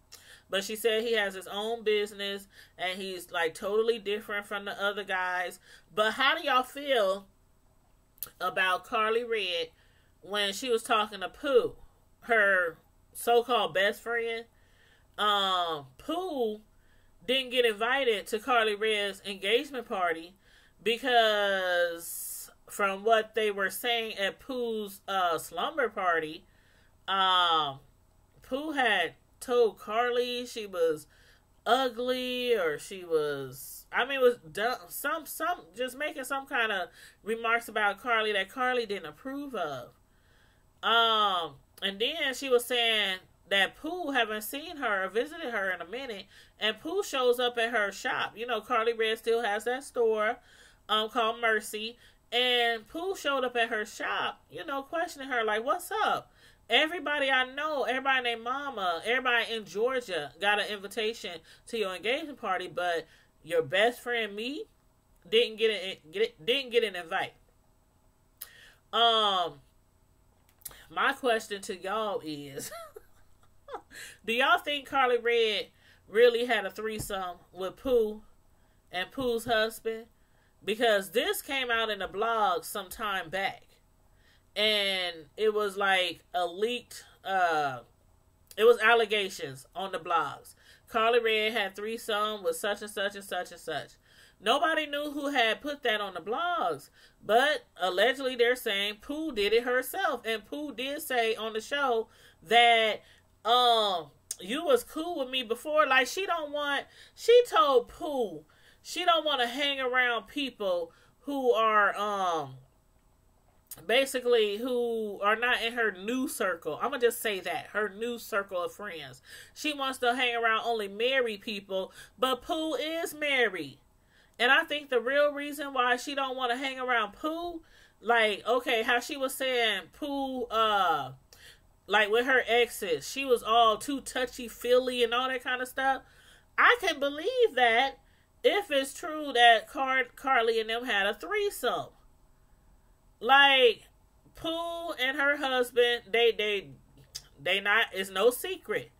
But she said he has his own business and he's like totally different from the other guys. But how do y'all feel about Carly Red when she was talking to Pooh, her so-called best friend? Pooh didn't get invited to Carly Red's engagement party because from what they were saying at Pooh's slumber party, Pooh had told Carly she was ugly, or she was, was dumb, some just making some kind of remarks about Carly that Carly didn't approve of. And then she was saying that Pooh haven't seen her or visited her in a minute, and Pooh shows up at her shop. Carly Red still has that store called Mercy, and Pooh showed up at her shop, questioning her like, what's up? Everybody I know, everybody named Mama, everybody in Georgia got an invitation to your engagement party, but your best friend me didn't get an invite. My question to y'all is, do y'all think Carly Red really had a threesome with Pooh and Pooh's husband? Because this came out in a blog some time back. And it was like a leaked, it was allegations on the blogs. Carly Red had threesome with such and such and such and such. Nobody knew who had put that on the blogs, but allegedly they're saying Pooh did it herself, and Pooh did say on the show that you was cool with me before. Like, she told Pooh she don't want to hang around people who are basically who are not in her new circle. I'm gonna just say that, her new circle of friends. She wants to hang around only married people, but Pooh is married. And I think the real reason why she don't want to hang around Pooh, like, okay, how she was saying Pooh, like with her exes, she was all too touchy-feely and all that kind of stuff. I can believe that if it's true that Carly and them had a threesome. Like, Pooh and her husband, they not, it's no secret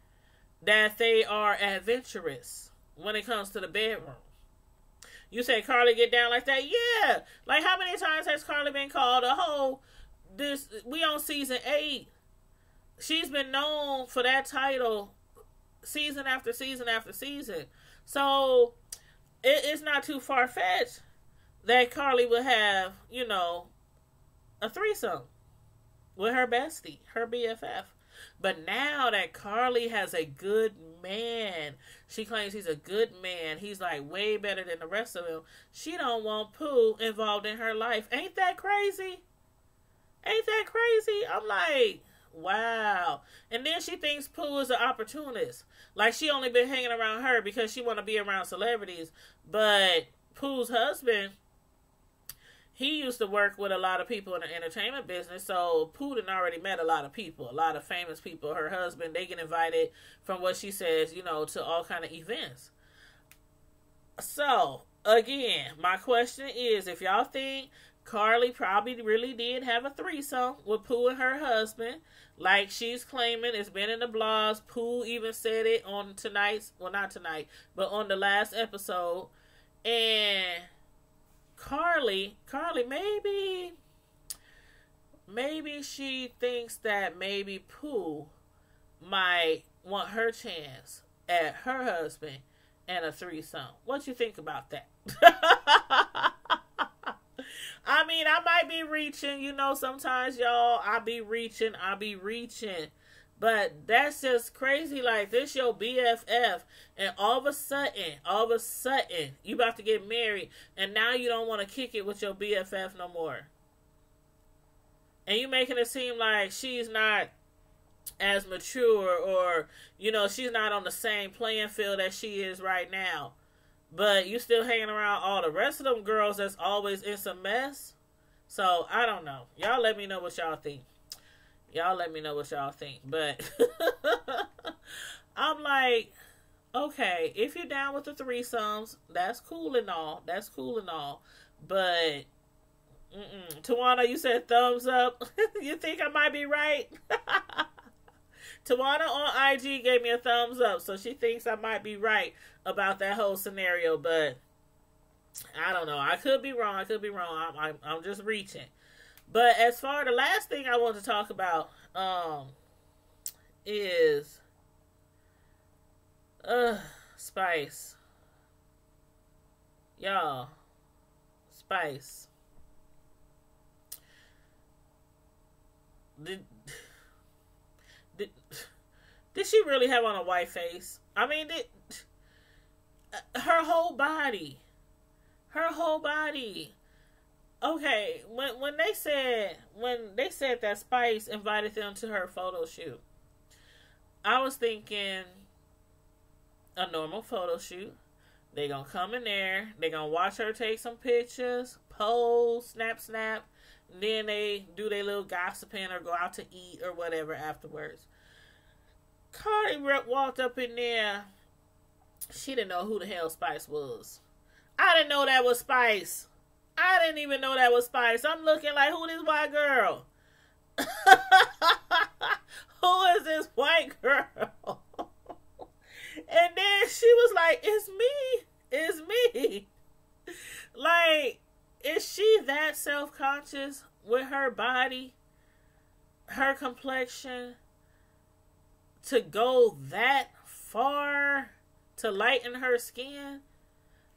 that they are adventurous when it comes to the bedroom. You say Carly get down like that? Yeah. Like, how many times has Carly been called a hoe? We on season 8. She's been known for that title season after season after season. So, it's not too far-fetched that Carly would have, you know, a threesome with her bestie, her BFF. But now that Carly has a good man, she claims he's a good man, he's like way better than the rest of them, she don't want Pooh involved in her life. Ain't that crazy? Ain't that crazy? I'm like, wow. And then she thinks Pooh is an opportunist. Like, she only been hanging around her because she want to be around celebrities. But Pooh's husband, he used to work with a lot of people in the entertainment business, so Pooh done already met a lot of people, a lot of famous people. Her husband, they get invited, from what she says, you know, to all kind of events. So, again, my question is, if y'all think Carly probably really did have a threesome with Pooh and her husband, like she's claiming, it's been in the blogs, Pooh even said it on tonight's, well, not tonight, but on the last episode, and Carly, maybe she thinks that maybe Pooh might want her chance at her husband and a threesome. What you think about that? I mean, I might be reaching, you know, sometimes, y'all, I be reaching. But that's just crazy. Like, this your BFF, and all of a sudden, you about to get married, and now you don't want to kick it with your BFF no more. And you making it seem like she's not as mature, or, you know, she's not on the same playing field as she is right now. But you still hanging around all the rest of them girls that's always in some mess. So, I don't know. Y'all let me know what y'all think. But I'm like, okay, if you're down with the threesomes, that's cool and all. But, Tawana, you said thumbs up. You think I might be right? Tawana on IG gave me a thumbs up, so she thinks I might be right about that whole scenario, but I don't know. I could be wrong. I'm just reaching. But as far as the last thing I want to talk about is Spice. Y'all, Spice. Did she really have on a white face? I mean, her whole body. Okay, when they said that Spice invited them to her photo shoot, I was thinking a normal photo shoot. They gonna come in there, they gonna watch her take some pictures, pose, snap, and then they do their little gossiping or go out to eat or whatever afterwards. Cardi walked up in there. She didn't know who the hell Spice was. I didn't know that was Spice. I didn't even know that was Spice. I'm looking like, who this white girl? Who is this white girl? And then she was like, it's me. Like, is she that self-conscious with her body, her complexion, to go that far to lighten her skin.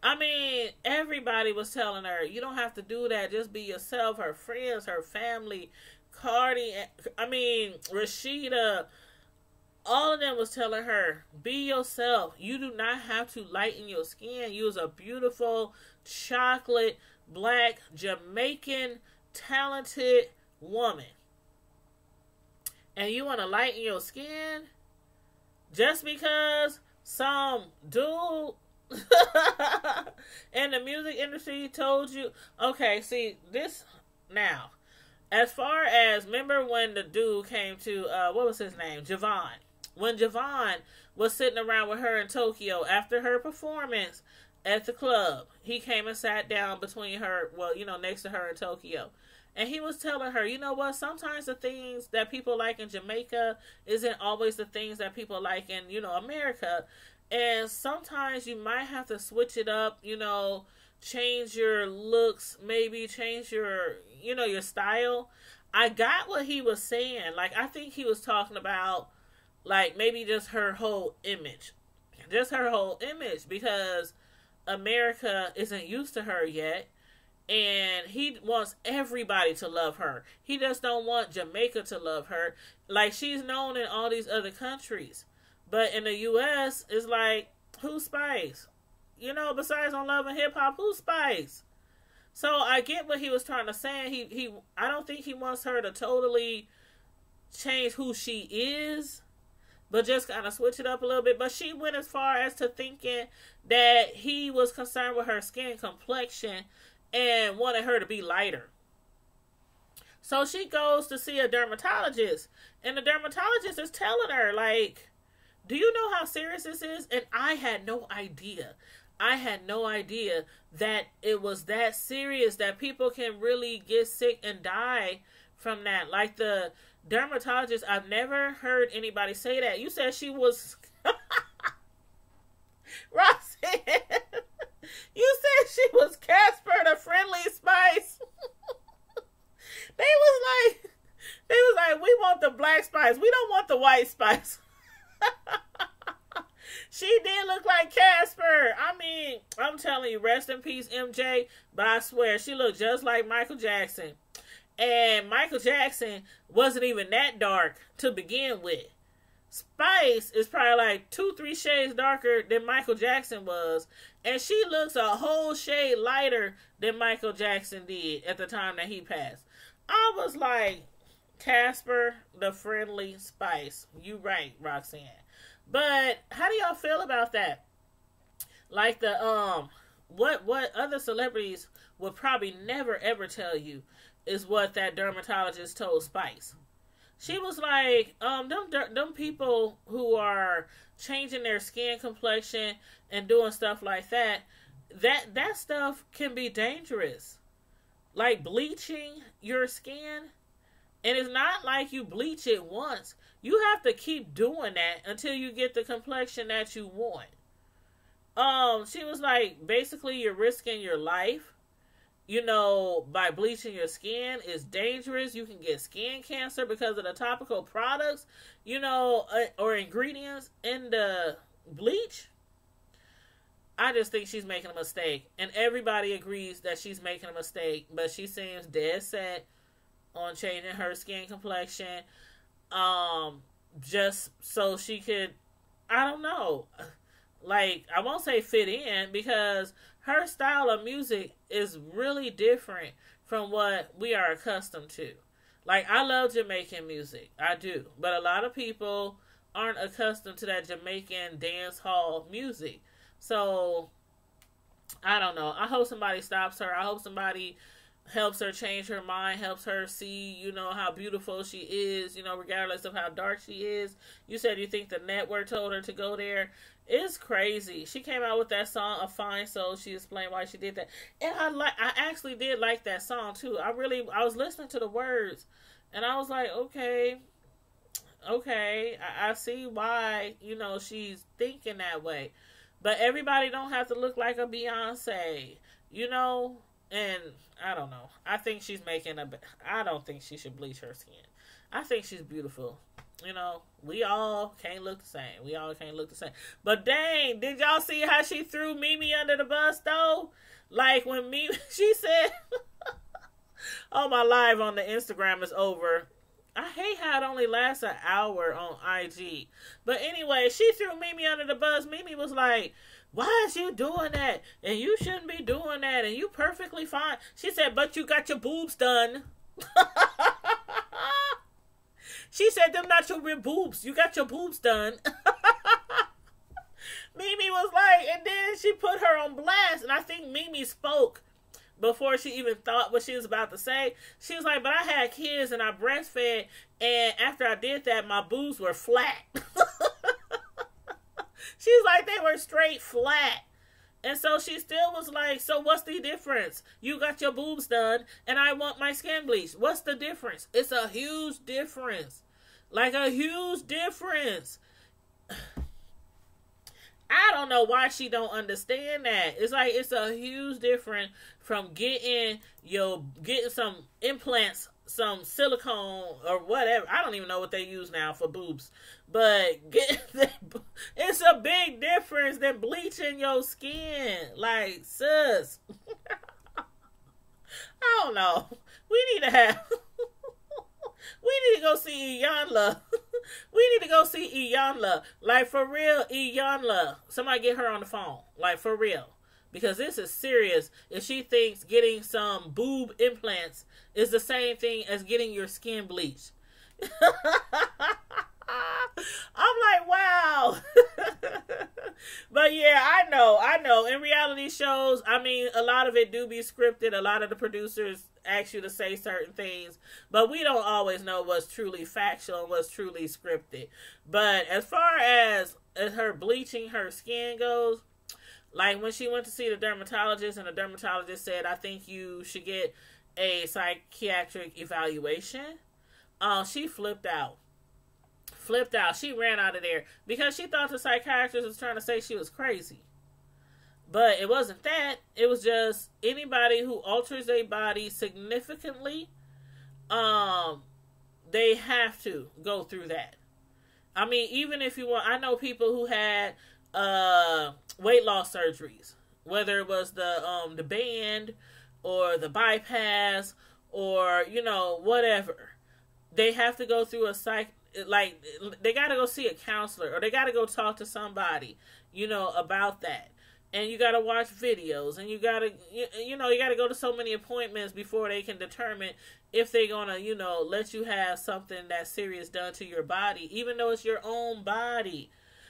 I mean, everybody was telling her, you don't have to do that. Just be yourself. Her friends, her family, Cardi, I mean, Rashida, all of them was telling her, be yourself. You do not have to lighten your skin. You is a beautiful, chocolate, black, Jamaican, talented woman. And you want to lighten your skin just because some dude in the music industry told you. Okay, see, this now. As far as, remember when the dude came to, what was his name? Javon. When Javon was sitting around with her in Tokyo after her performance at the club, he came and sat down between her, well, you know, next to her in Tokyo. And he was telling her, you know what, sometimes the things that people like in Jamaica isn't always the things that people like in, you know, America. And sometimes you might have to switch it up, you know, change your looks, maybe change your, you know, your style. I got what he was saying. Like, I think he was talking about, like, maybe just her whole image. Just her whole image, because America isn't used to her yet. And he wants everybody to love her. He just don't want Jamaica to love her. Like, she's known in all these other countries. But in the U.S., it's like, who's Spice? You know, besides on Love and Hip Hop, who's Spice? So I get what he was trying to say. I don't think he wants her to totally change who she is, but just kind of switch it up a little bit. But she went as far as to thinking that he was concerned with her skin complexion and wanted her to be lighter. So she goes to see a dermatologist, and the dermatologist is telling her, like, do you know how serious this is? And I had no idea. I had no idea that it was that serious, that people can really get sick and die from that. Like, the dermatologist, I've never heard anybody say that. You said she was... Roxanne, you said she was Casper the Friendly Spice. They was like, we want the black spice. We don't want the white spice. She did look like Casper. I mean, I'm telling you, rest in peace, MJ. But I swear, she looked just like Michael Jackson. And Michael Jackson wasn't even that dark to begin with. Spice is probably like 2-3 shades darker than Michael Jackson was. And she looks a whole shade lighter than Michael Jackson did at the time that he passed. I was like, Casper the Friendly Spice. You right, Roxanne. But how do y'all feel about that? Like, the what other celebrities would probably never ever tell you is what that dermatologist told Spice. She was like, them people who are changing their skin complexion and doing stuff like that, that stuff can be dangerous. Like bleaching your skin. And it's not like you bleach it once. You have to keep doing that until you get the complexion that you want. She was like, basically you're risking your life, you know, by bleaching your skin. Is dangerous. You can get skin cancer because of the topical products, you know, or ingredients in the bleach. I just think she's making a mistake. And everybody agrees that she's making a mistake. But she seems dead set on changing her skin complexion. Just so she could, I don't know, like, I won't say fit in, because her style of music is really different from what we are accustomed to. Like, I love Jamaican music. I do. But a lot of people aren't accustomed to that Jamaican dance hall music. So, I don't know. I hope somebody stops her. I hope somebody helps her change her mind, helps her see, you know, how beautiful she is, you know, regardless of how dark she is. You said you think the network told her to go there. It's crazy. She came out with that song, A Fine Soul. She explained why she did that. And I actually did like that song too. I was listening to the words and I was like, okay, I see why, you know, she's thinking that way. But everybody don't have to look like a Beyonce, you know. And I don't know. I think she's making I don't think she should bleach her skin. I think she's beautiful. You know, we all can't look the same. We all can't look the same. But dang, did y'all see how she threw Mimi under the bus though? Like when Mimi, she said, oh, my live on the Instagram is over. I hate how it only lasts an hour on IG. But anyway, she threw Mimi under the bus. Mimi was like, why is you doing that? And you shouldn't be doing that. And you perfectly fine. She said, but you got your boobs done. She said, them not your real boobs. You got your boobs done. Mimi was like, and then she put her on blast. And I think Mimi spoke before she even thought what she was about to say. She was like, but I had kids and I breastfed. And after I did that, my boobs were flat. She was like, they were straight flat. And so she still was like, so what's the difference? You got your boobs done and I want my skin bleached. What's the difference? It's a huge difference. Like a huge difference. I don't know why she don't understand that. It's like it's a huge difference from getting some implants, some silicone or whatever. I don't even know what they use now for boobs. But it's a big difference than bleaching your skin. Like, sis. I don't know. We need to go see Iyanla. We need to go see Iyanla. Like, for real, Iyanla. Somebody get her on the phone. Like, for real. Because this is serious. If she thinks getting some boob implants is the same thing as getting your skin bleached. I'm like, wow. But yeah, I know. In reality shows, I mean, a lot of it do be scripted. A lot of the producers ask you to say certain things, but we don't always know what's truly factual and what's truly scripted. But as far as her bleaching her skin goes, like when she went to see the dermatologist and the dermatologist said, I think you should get a psychiatric evaluation, she flipped out. She ran out of there because she thought the psychiatrist was trying to say she was crazy. But it wasn't that. It was just anybody who alters their body significantly, they have to go through that. I mean, even if you want, I know people who had weight loss surgeries, whether it was the band or the bypass or, you know, whatever. They have to go through like, they got to go see a counselor or they got to go talk to somebody, you know, about that. And you got to watch videos and you got to, you got to go to so many appointments before they can determine if they're going to, you know, let you have something that serious done to your body, even though it's your own body.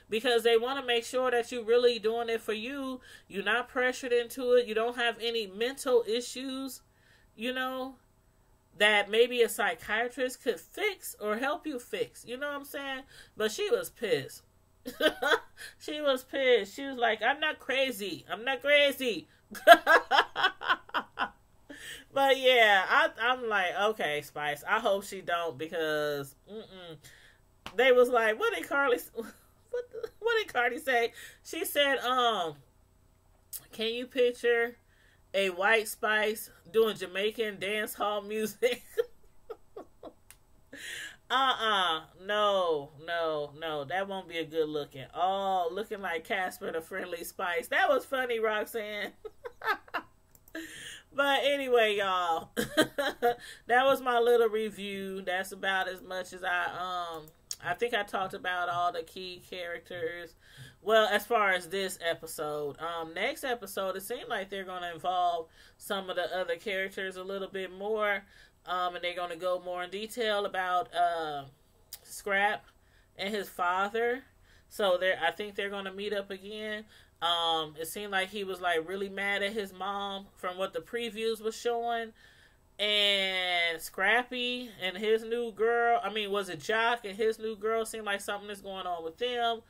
Because they want to make sure that you're really doing it for you. You're not pressured into it. You don't have any mental issues, you know, that maybe a psychiatrist could fix or help you fix. You know what I'm saying? But she was pissed. She was pissed. She was like, I'm not crazy. But yeah, I'm like, okay, Spice. I hope she don't because they was like, what did Carly say? She said, can you picture a white Spice doing Jamaican dance hall music? No, that won't be a good looking. Oh, looking like Casper the Friendly Spice. That was funny, Roxanne. But anyway, y'all, that was my little review. That's about as much as I think I talked about all the key characters. Well, as far as this episode, next episode, it seemed like they're going to involve some of the other characters a little bit more. And they're going to go more in detail about Scrap and his father. So I think they're going to meet up again. It seemed like he was like really mad at his mom from what the previews was showing. And Scrappy and his new girl, was it Jock and his new girl? Seemed like something is going on with them.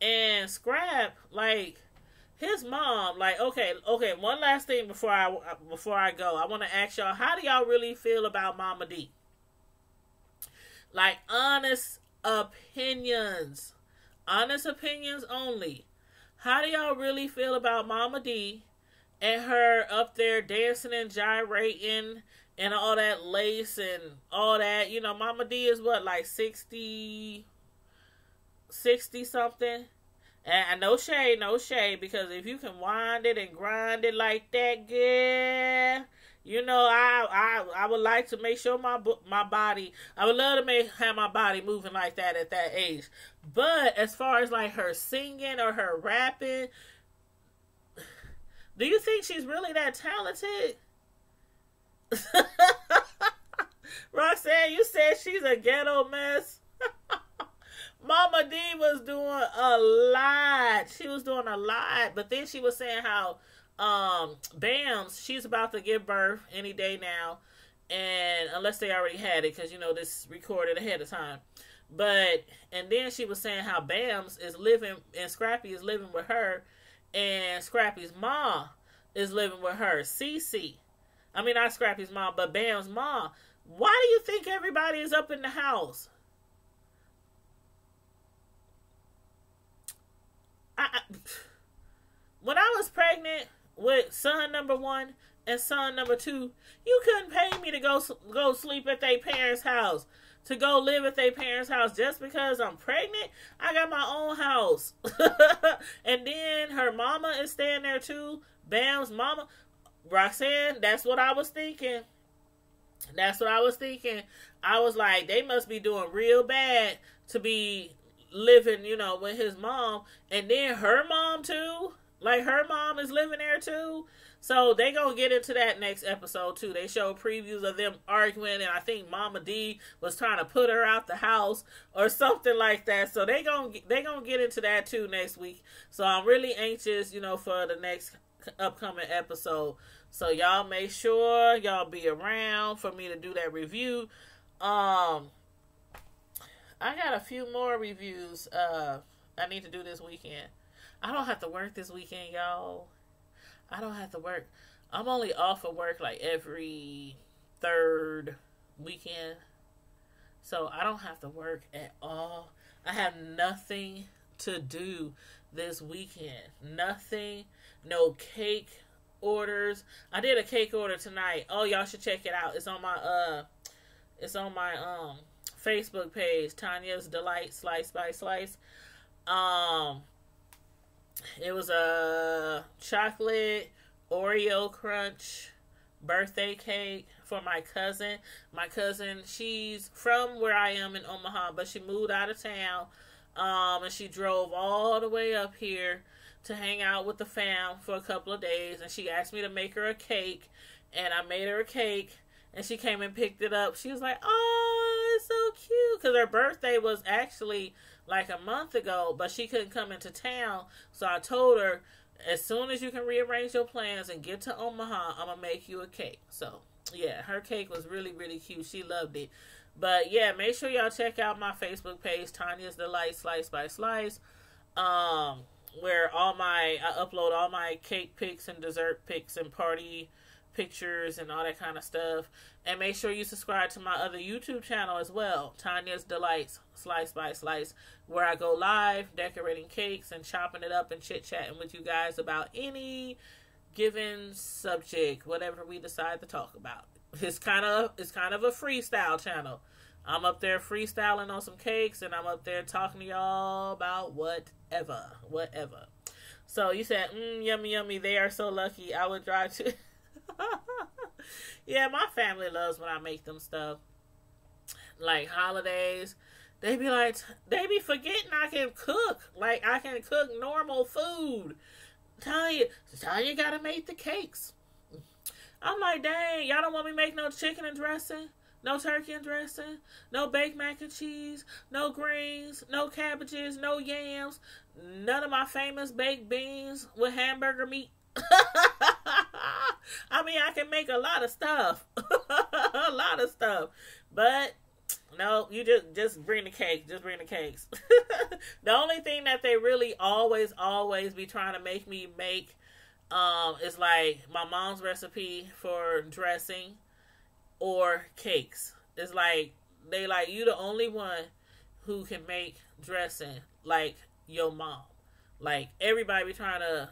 And Scrap, like, his mom, like, okay, one last thing before I go. I want to ask y'all, how do y'all really feel about Mama D? Like, honest opinions only. How do y'all really feel about Mama D and her up there dancing and gyrating and all that lace and all that. You know, Mama D is what, like 60 something? And no shade, no shade, because if you can wind it and grind it like that, yeah, you know, I would like to make sure my body, I would love to have my body moving like that at that age. But as far as like her singing or her rapping, do you think she's really that talented? Roxanne, you said she's a ghetto mess. Mama D was doing a lot. She was doing a lot. But then she was saying how Bams, she's about to give birth any day now. And unless they already had it, because, you know, this recorded ahead of time. But, and then she was saying how Bams is living, and Scrappy is living with her. And Scrappy's mom is living with her. Cece. I mean, not Scrappy's mom, but Bam's mom. Why do you think everybody is up in the house? When I was pregnant with son number 1 and son number 2, you couldn't pay me to go sleep at their parents' house, to go live at their parents' house just because I'm pregnant. I got my own house. And then her mama is staying there too. Bam's mama. Roxanne, that's what I was thinking. That's what I was thinking. I was like, they must be doing real bad to be living, you know, with his mom. And then her mom too. Like, her mom is living there too. So they gonna get into that next episode too. They show previews of them arguing, and I think Mama D was trying to put her out the house or something like that. So they gonna get into that too next week. So I'm really anxious, you know, for the next upcoming episode. So y'all make sure y'all be around for me to do that review. I got a few more reviews I need to do this weekend. I don't have to work this weekend, y'all. I don't have to work. I'm only off of work like every third weekend. So I don't have to work at all. I have nothing to do this weekend. Nothing. No cake orders. I did a cake order tonight. Oh, y'all should check it out. It's on my Facebook page, Tanya's Delight Slice by Slice. It was a chocolate Oreo crunch birthday cake for my cousin. My cousin, she's from where I am in Omaha, but she moved out of town. And she drove all the way up here to hang out with the fam for a couple of days. And she asked me to make her a cake. And I made her a cake. And she came and picked it up. She was like, oh, it's so cute. Because her birthday was actually like a month ago, but she couldn't come into town. So I told her, as soon as you can rearrange your plans and get to Omaha, I'm going to make you a cake. So, yeah, her cake was really, really cute. She loved it. But, yeah, make sure y'all check out my Facebook page, Tanya's Delight Slice by Slice, where I upload all my cake pics and dessert pics and party pictures and all that kind of stuff. And make sure you subscribe to my other YouTube channel as well, Tanya's Delights Slice by Slice, where I go live decorating cakes and chopping it up and chit-chatting with you guys about any given subject, whatever we decide to talk about. It's kind of a freestyle channel. I'm up there freestyling on some cakes, and I'm up there talking to y'all about whatever. So you said, yummy, yummy. They are so lucky. I would drive to... Yeah, my family loves when I make them stuff. Like holidays, they be forgetting I can cook. Like, I can cook normal food. Tanya gotta make the cakes. I'm like, dang, y'all don't want me to make no chicken and dressing, no turkey and dressing, no baked mac and cheese, no greens, no cabbages, no yams, none of my famous baked beans with hamburger meat. I mean, I can make a lot of stuff. A lot of stuff. But no, you just bring the cake. Just bring the cakes. The only thing that they really always be trying to make me make is like my mom's recipe for dressing or cakes. It's like they like, you the only one who can make dressing like your mom. Like, everybody be trying to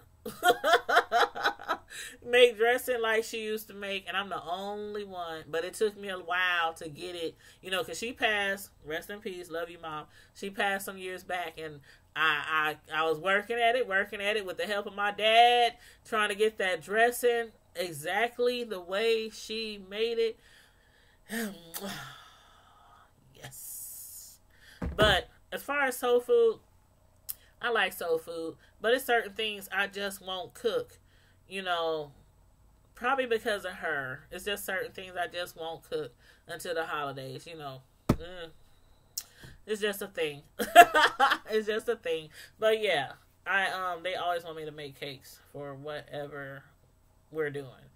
make dressing like she used to make, and I'm the only one. But it took me a while to get it, because she passed. Rest in peace, love you, Mom. She passed some years back, and I was working at it with the help of my dad, trying to get that dressing exactly the way she made it. Yes. But as far as soul food, I like soul food, but it's certain things I just won't cook. Probably because of her. It's just certain things I just won't cook until the holidays. It's just a thing. It's just a thing. But yeah, they always want me to make cakes for whatever we're doing.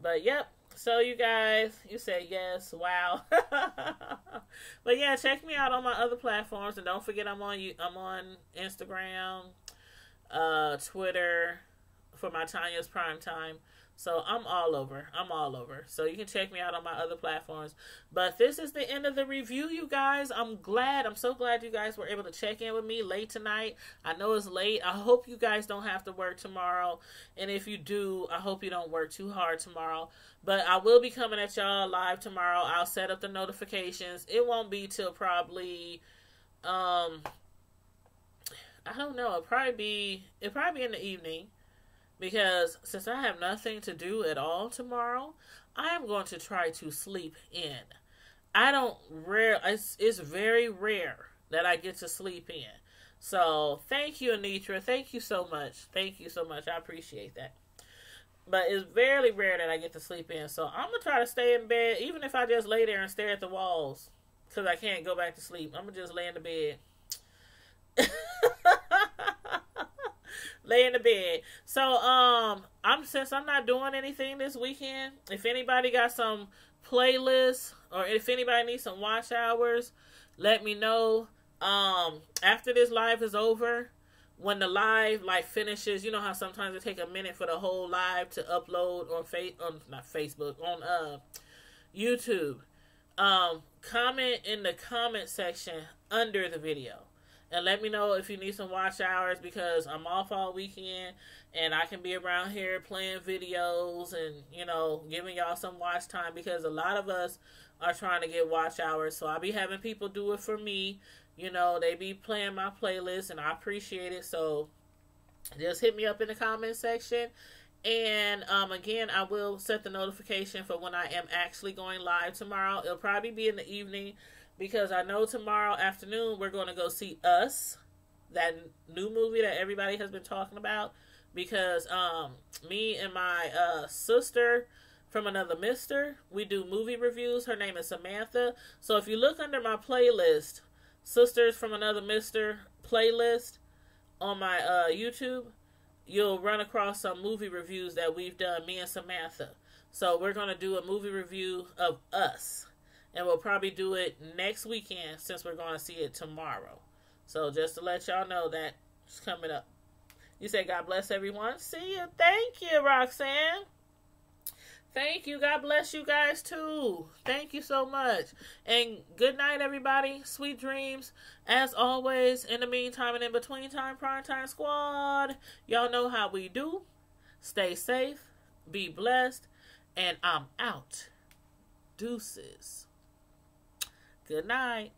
But yep. So you guys, you said yes. Wow. But yeah, check me out on my other platforms, and don't forget I'm on Instagram, Twitter for my Tanya's Prime Time. So I'm all over. So you can check me out on my other platforms. But this is the end of the review, you guys. I'm so glad you guys were able to check in with me late tonight. I know it's late. I hope you guys don't have to work tomorrow. And if you do, I hope you don't work too hard tomorrow. But I will be coming at y'all live tomorrow. I'll set up the notifications. It won't be till probably, I don't know. It'll probably be in the evening. Because since I have nothing to do at all tomorrow, I am going to try to sleep in. It's very rare that I get to sleep in. So thank you, Anitra. Thank you so much. I appreciate that. But it's very rare that I get to sleep in. So I'm going to try to stay in bed, even if I just lay there and stare at the walls. Because I can't go back to sleep. I'm going to just lay in the bed. Lay in the bed. So, since I'm not doing anything this weekend, if anybody got some playlists or if anybody needs some watch hours, let me know. After this live is over, when the live finishes, you know how sometimes it take a minute for the whole live to upload on YouTube. Comment in the comment section under the video. And let me know if you need some watch hours, because I'm off all weekend and I can be around here playing videos and, giving y'all some watch time, because a lot of us are trying to get watch hours. So I'll be having people do it for me. They be playing my playlist and I appreciate it. So just hit me up in the comment section. And again, I will set the notification for when I am actually going live tomorrow. It'll probably be in the evening, because I know tomorrow afternoon we're going to go see Us, that new movie that everybody has been talking about. Because me and my sister from another mister, we do movie reviews. Her name is Samantha. So if you look under my playlist, Sisters from Another Mister playlist on my YouTube, you'll run across some movie reviews that we've done, me and Samantha. So we're going to do a movie review of Us. And we'll probably do it next weekend, since we're going to see it tomorrow. So just to let y'all know that it's coming up. You say God bless everyone. See you. Thank you, Roxanne. Thank you. God bless you guys too. Thank you so much. And good night, everybody. Sweet dreams. As always, in the meantime and in between time, Prime Time Squad. Y'all know how we do. Stay safe. Be blessed. And I'm out. Deuces. Good night.